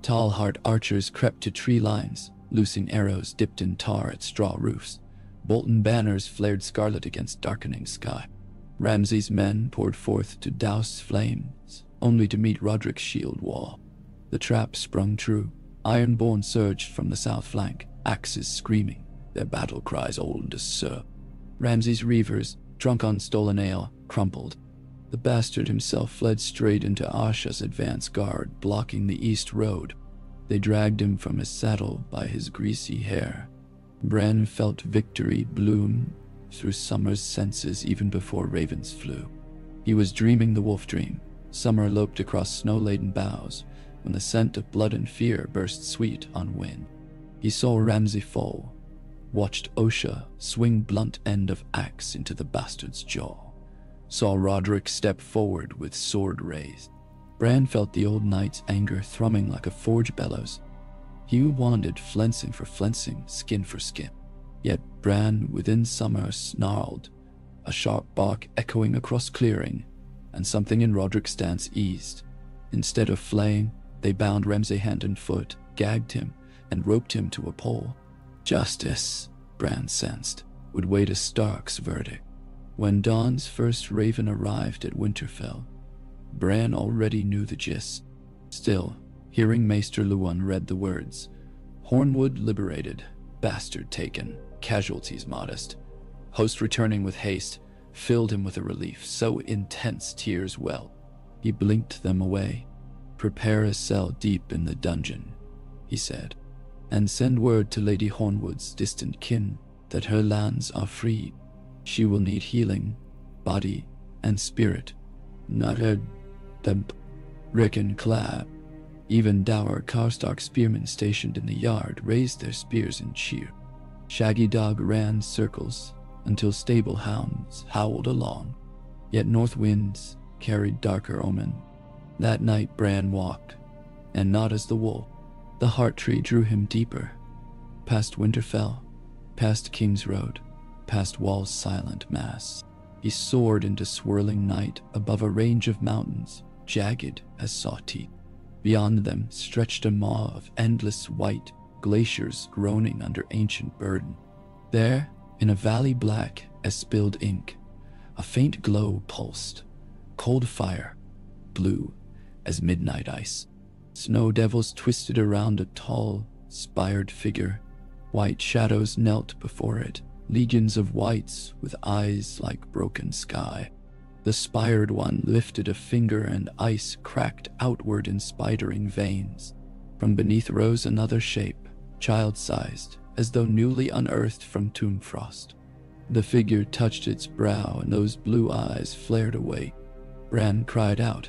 Talhart archers crept to tree lines, loosing arrows dipped in tar at straw roofs. Bolton banners flared scarlet against darkening sky. Ramsay's men poured forth to douse flames, only to meet Roderick's shield wall. The trap sprung true. Ironborn surged from the south flank, axes screaming, their battle cries old as Sir. Ramsay's reavers, drunk on stolen ale, crumpled. The bastard himself fled straight into Asha's advance guard, blocking the east road. They dragged him from his saddle by his greasy hair. Bran felt victory bloom through Summer's senses even before ravens flew. He was dreaming the wolf dream. Summer loped across snow-laden boughs when the scent of blood and fear burst sweet on wind. He saw Ramsay fall, watched Osha swing blunt end of axe into the bastard's jaw, saw Roderick step forward with sword raised. Bran felt the old knight's anger thrumming like a forge bellows. He wanted flensing for flensing, skin for skin. Yet Bran within Summer snarled, a sharp bark echoing across clearing, and something in Roderick's stance eased. Instead of flaying, they bound Ramsay hand and foot, gagged him, and roped him to a pole. Justice, Bran sensed, would wait a Stark's verdict. When Dawn's first raven arrived at Winterfell, Bran already knew the gist. Still, hearing Maester Luwin read the words, Hornwood liberated, bastard taken, casualties modest, host returning with haste, filled him with a relief so intense tears welled. He blinked them away. Prepare a cell deep in the dungeon, he said, and send word to Lady Hornwood's distant kin that her lands are free. She will need healing, body and spirit, not her thump. Rickon clap. Even dour Karstark spearmen stationed in the yard raised their spears in cheer. Shaggy Dog ran circles until stable hounds howled along, yet north winds carried darker omen. That night Bran walked, and not as the wolf. The heart tree drew him deeper, past Winterfell, past King's Road, past Wall's silent mass. He soared into swirling night above a range of mountains, jagged as saw teeth. Beyond them stretched a maw of endless white glaciers groaning under ancient burden. There, in a valley black as spilled ink, a faint glow pulsed, cold fire, blue as midnight ice. Snow devils twisted around a tall, spired figure. White shadows knelt before it, legions of whites with eyes like broken sky. The spired one lifted a finger and ice cracked outward in spidering veins. From beneath rose another shape, child-sized, as though newly unearthed from tomb frost. The figure touched its brow and those blue eyes flared away. Bran cried out,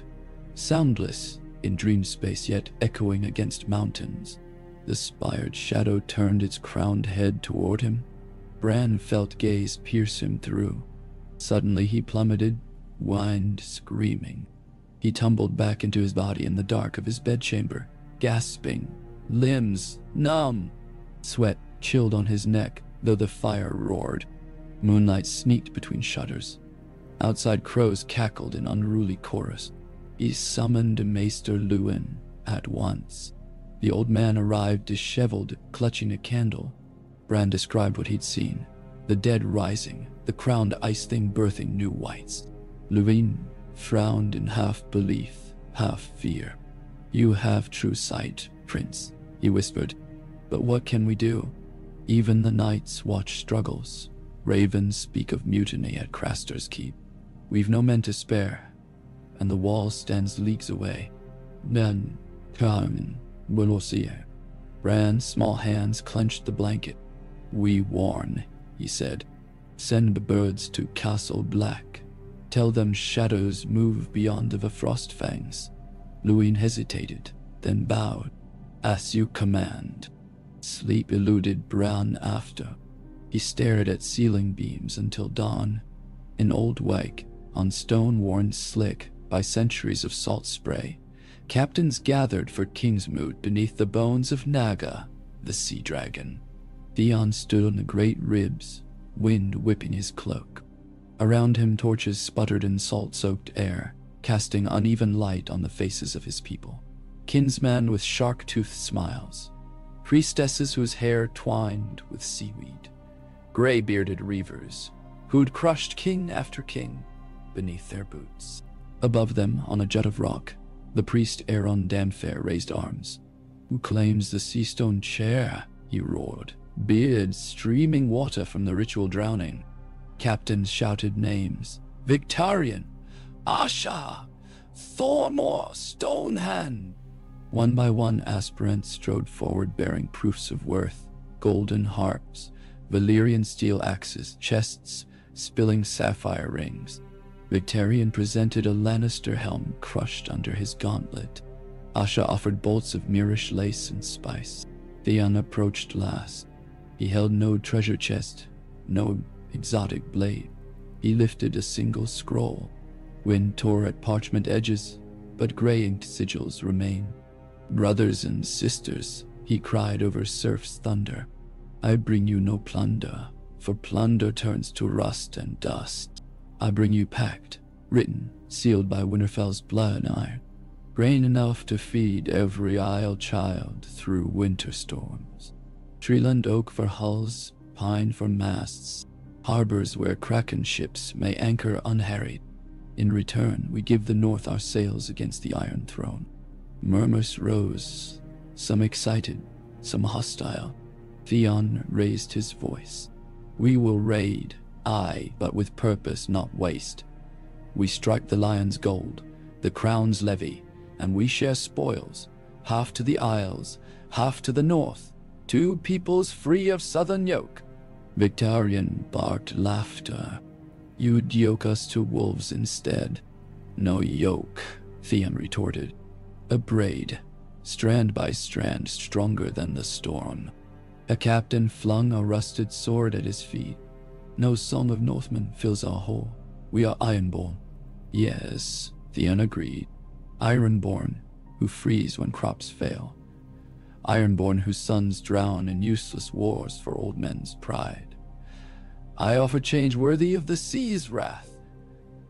soundless in dream space yet echoing against mountains. The spired shadow turned its crowned head toward him. Bran felt gaze pierce him through. Suddenly he plummeted, whined, screaming. He tumbled back into his body in the dark of his bedchamber, gasping, limbs numb. Sweat chilled on his neck, though the fire roared. Moonlight sneaked between shutters. Outside crows cackled in unruly chorus. He summoned Maester Luwin at once. The old man arrived disheveled, clutching a candle. Bran described what he'd seen. The dead rising, the crowned ice thing birthing new whites. Luwin frowned in half belief, half fear. You have true sight, Prince, he whispered. But what can we do? Even the Night's Watch struggles. Ravens speak of mutiny at Craster's Keep. We've no men to spare, and the wall stands leagues away. Then, Carmen, we'll see. Bran's small hands clenched the blanket. We warn, he said. Send the birds to Castle Black. Tell them shadows move beyond the frost fangs. Luwin hesitated, then bowed. As you command. Sleep eluded Bran after. He stared at ceiling beams until dawn. In Old Wake, on stone worn slick by centuries of salt spray, captains gathered for Kingsmoot beneath the bones of Naga, the sea dragon. Theon stood on the great ribs, wind whipping his cloak. Around him torches sputtered in salt-soaked air, casting uneven light on the faces of his people. Kinsmen with shark-toothed smiles, priestesses whose hair twined with seaweed, gray-bearded reavers who'd crushed king after king beneath their boots. Above them, on a jut of rock, the priest Aeron Damfair raised arms. Who claims the sea-stone chair? He roared, beard streaming water from the ritual drowning. Captains shouted names. Victarion, Asha! Thormore! Stonehand! One by one, aspirants strode forward bearing proofs of worth, golden harps, Valyrian steel axes, chests, spilling sapphire rings. Victarion presented a Lannister helm crushed under his gauntlet. Asha offered bolts of Mirish lace and spice. Theon approached last. He held no treasure chest, no exotic blade. He lifted a single scroll. Wind tore at parchment edges, but gray-inked sigils remain. Brothers and sisters, he cried over Surf's thunder, I bring you no plunder, for plunder turns to rust and dust. I bring you pact, written, sealed by Winterfell's blood and iron, grain enough to feed every isle child through winter storms. Treeland oak for hulls, pine for masts, harbors where kraken ships may anchor unharried. In return, we give the North our sails against the Iron Throne. Murmurs rose, some excited, some hostile. Theon raised his voice. We will raid, aye, but with purpose, not waste. We strike the Lion's gold, the Crown's levy, and we share spoils, half to the Isles, half to the North, two peoples free of southern yoke. Victarion barked laughter. You'd yoke us to wolves instead. No yoke, Theon retorted. A braid, strand by strand, stronger than the storm. A captain flung a rusted sword at his feet. No song of Northmen fills our hall. We are ironborn. Yes, Theon agreed. Ironborn, who freeze when crops fail. Ironborn whose sons drown in useless wars for old men's pride. I offer change worthy of the sea's wrath.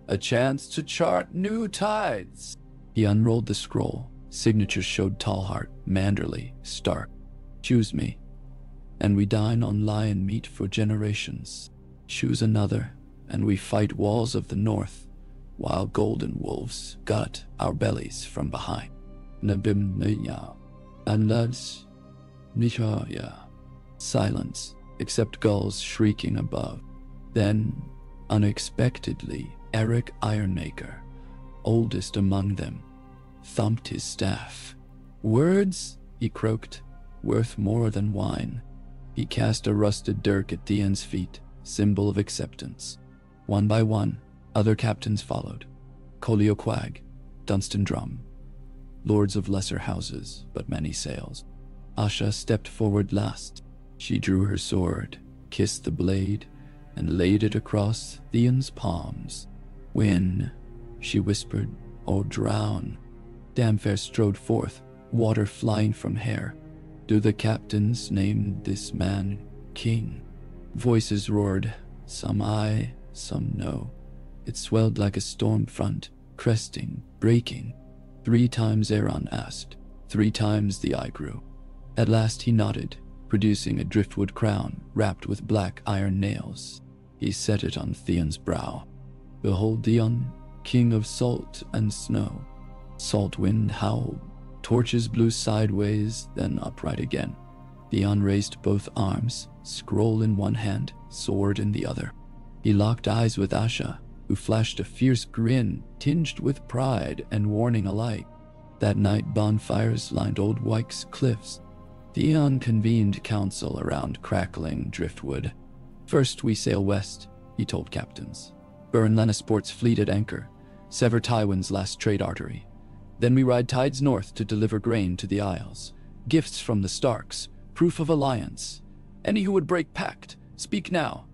A chance to chart new tides. He unrolled the scroll. Signatures showed Tallheart, Manderly, Stark. Choose me, and we dine on lion meat for generations. Choose another, and we fight walls of the North, while golden wolves gut our bellies from behind. Nabimnya, Anlads, Nishaya. Silence, except gulls shrieking above. Then, unexpectedly, Eric Ironmaker, oldest among them, thumped his staff. Words, he croaked, worth more than wine. He cast a rusted dirk at Theon's feet, symbol of acceptance. One by one, other captains followed. Colio Quag, Dunstan Drum, lords of lesser houses, but many sails. Asha stepped forward last. She drew her sword, kissed the blade, and laid it across Theon's palms. Win, she whispered, or drown. Damfair strode forth, water flying from hair. Do the captains name this man king? Voices roared, some aye, some no. It swelled like a storm front, cresting, breaking. 3 times Aeron asked, 3 times the eye grew. At last he nodded, producing a driftwood crown wrapped with black iron nails. He set it on Theon's brow. Behold Theon, king of salt and snow. Salt wind howled, torches blew sideways, then upright again. Theon raised both arms, scroll in one hand, sword in the other. He locked eyes with Asha, who flashed a fierce grin tinged with pride and warning alike. That night bonfires lined Old Wyke's cliffs. Theon convened council around crackling driftwood. First we sail west, he told captains. Burn Lannisport's fleet at anchor, sever Tywin's last trade artery. Then we ride tides north to deliver grain to the Isles. Gifts from the Starks, proof of alliance. Any who would break pact, speak now,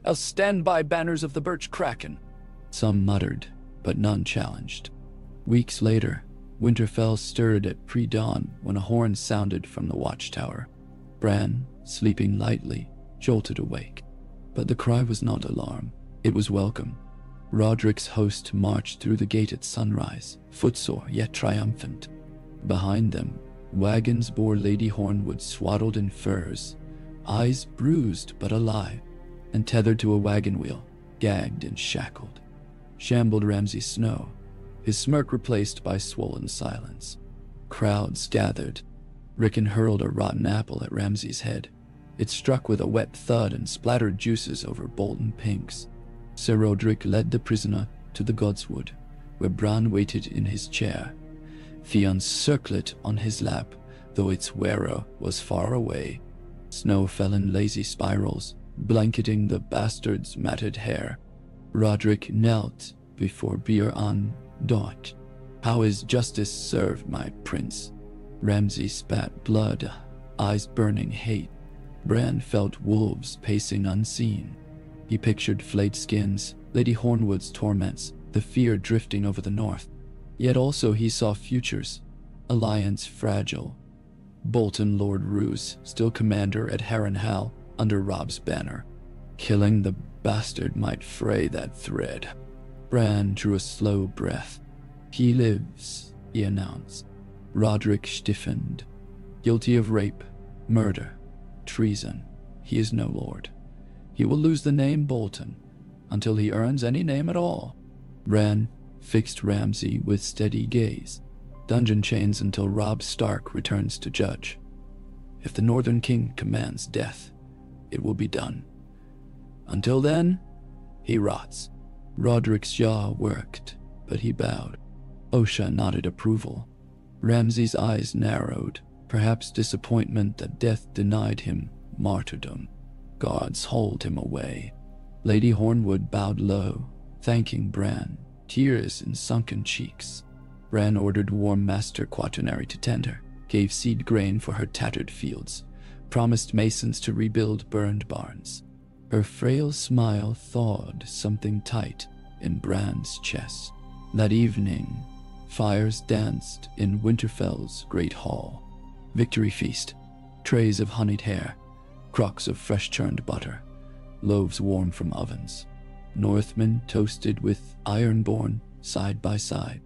else stand by banners of the Birch Kraken. Some muttered, but none challenged. Weeks later, Winterfell stirred at pre-dawn when a horn sounded from the watchtower. Bran, sleeping lightly, jolted awake. But the cry was not alarm, it was welcome. Roderick's host marched through the gate at sunrise, footsore yet triumphant. Behind them, wagons bore Lady Hornwood swaddled in furs, eyes bruised but alive, and tethered to a wagon wheel, gagged and shackled. Shambled Ramsay Snow, his smirk replaced by swollen silence. Crowds gathered. Rickon hurled a rotten apple at Ramsay's head. It struck with a wet thud and splattered juices over Bolton Pinks. Sir Roderick led the prisoner to the Godswood, where Bran waited in his chair, Theon's circlet on his lap, though its wearer was far away. Snow fell in lazy spirals, blanketing the bastard's matted hair. Roderick knelt before BRAN. "How is justice served, my prince?" Ramsay spat blood, eyes burning hate. Bran felt wolves pacing unseen. He pictured flayed skins, Lady Hornwood's torments, the fear drifting over the north. Yet also he saw futures, alliance fragile. Bolton Lord Roose, still commander at Harrenhal under Robb's banner. Killing the bastard might fray that thread. Bran drew a slow breath. "He lives," he announced. Roderick stiffened. "Guilty of rape, murder, treason. He is no lord. He will lose the name Bolton until he earns any name at all." Bran fixed Ramsay with steady gaze. "Dungeon chains until Robb Stark returns to judge. If the Northern King commands death, it will be done. Until then, he rots." Roderick's jaw worked, but he bowed. Osha nodded approval. Ramsay's eyes narrowed, perhaps disappointment that death denied him martyrdom. Gods hold him away. Lady Hornwood bowed low, thanking Bran, tears in sunken cheeks. Bran ordered warm master quaternary to tend her, gave seed grain for her tattered fields, promised masons to rebuild burned barns. Her frail smile thawed something tight in Bran's chest. That evening, fires danced in Winterfell's great hall. Victory feast, trays of honeyed hare, crocks of fresh-churned butter, loaves warm from ovens. Northmen toasted with ironborn side by side.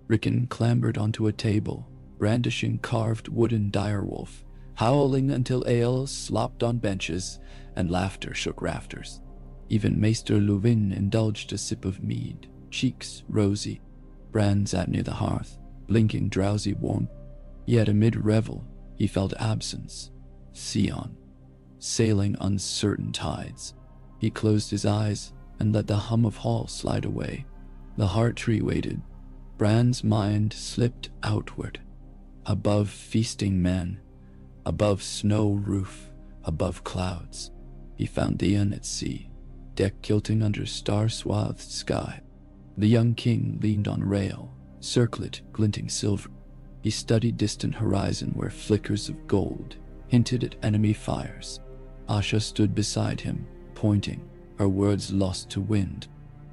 Rickon clambered onto a table, brandishing carved wooden direwolf, howling until ale slopped on benches and laughter shook rafters. Even Maester Luwin indulged a sip of mead, cheeks rosy. Bran sat near the hearth, blinking drowsy warmth. Yet amid revel, he felt absence. Theon, sailing uncertain tides. He closed his eyes and let the hum of hall slide away. The heart tree waited. Bran's mind slipped outward, above feasting men, above snow roof, above clouds. He found Theon at sea, deck kilting under star-swathed sky. The young king leaned on rail, circlet glinting silver. He studied distant horizon where flickers of gold hinted at enemy fires. Asha stood beside him, pointing, her words lost to wind.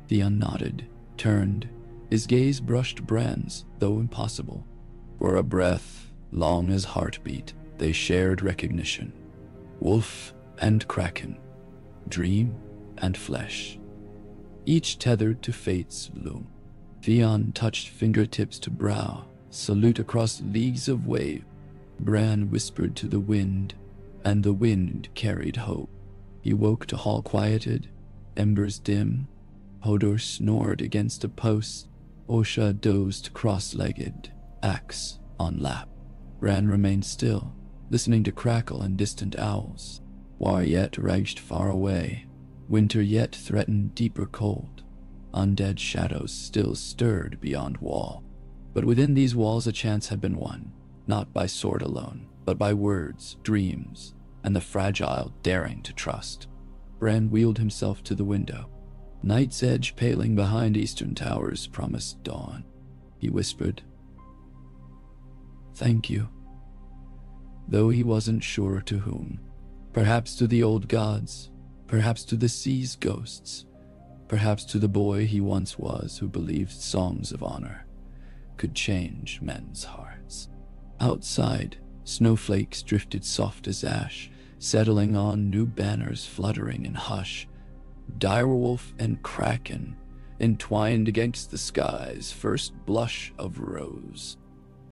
Theon nodded, turned. His gaze brushed Bran's, though impossible. For a breath, long as heartbeat, they shared recognition. Wolf and kraken, dream and flesh, each tethered to fate's loom. Theon touched fingertips to brow, salute across leagues of wave. Bran whispered to the wind, and the wind carried hope. He woke to hall quieted, embers dim. Hodor snored against a post. Osha dozed cross-legged, axe on lap. Bran remained still, listening to crackle and distant owls. War yet raged far away. Winter yet threatened deeper cold. Undead shadows still stirred beyond wall. But within these walls a chance had been won, not by sword alone, but by words, dreams, and the fragile daring to trust. Bran wheeled himself to the window. Night's edge paling behind eastern towers promised dawn. He whispered, "Thank you," though he wasn't sure to whom. Perhaps to the old gods, perhaps to the sea's ghosts, perhaps to the boy he once was who believed songs of honor could change men's hearts. Outside, snowflakes drifted soft as ash, settling on new banners fluttering in hush. Direwolf and kraken entwined against the sky's first blush of rose.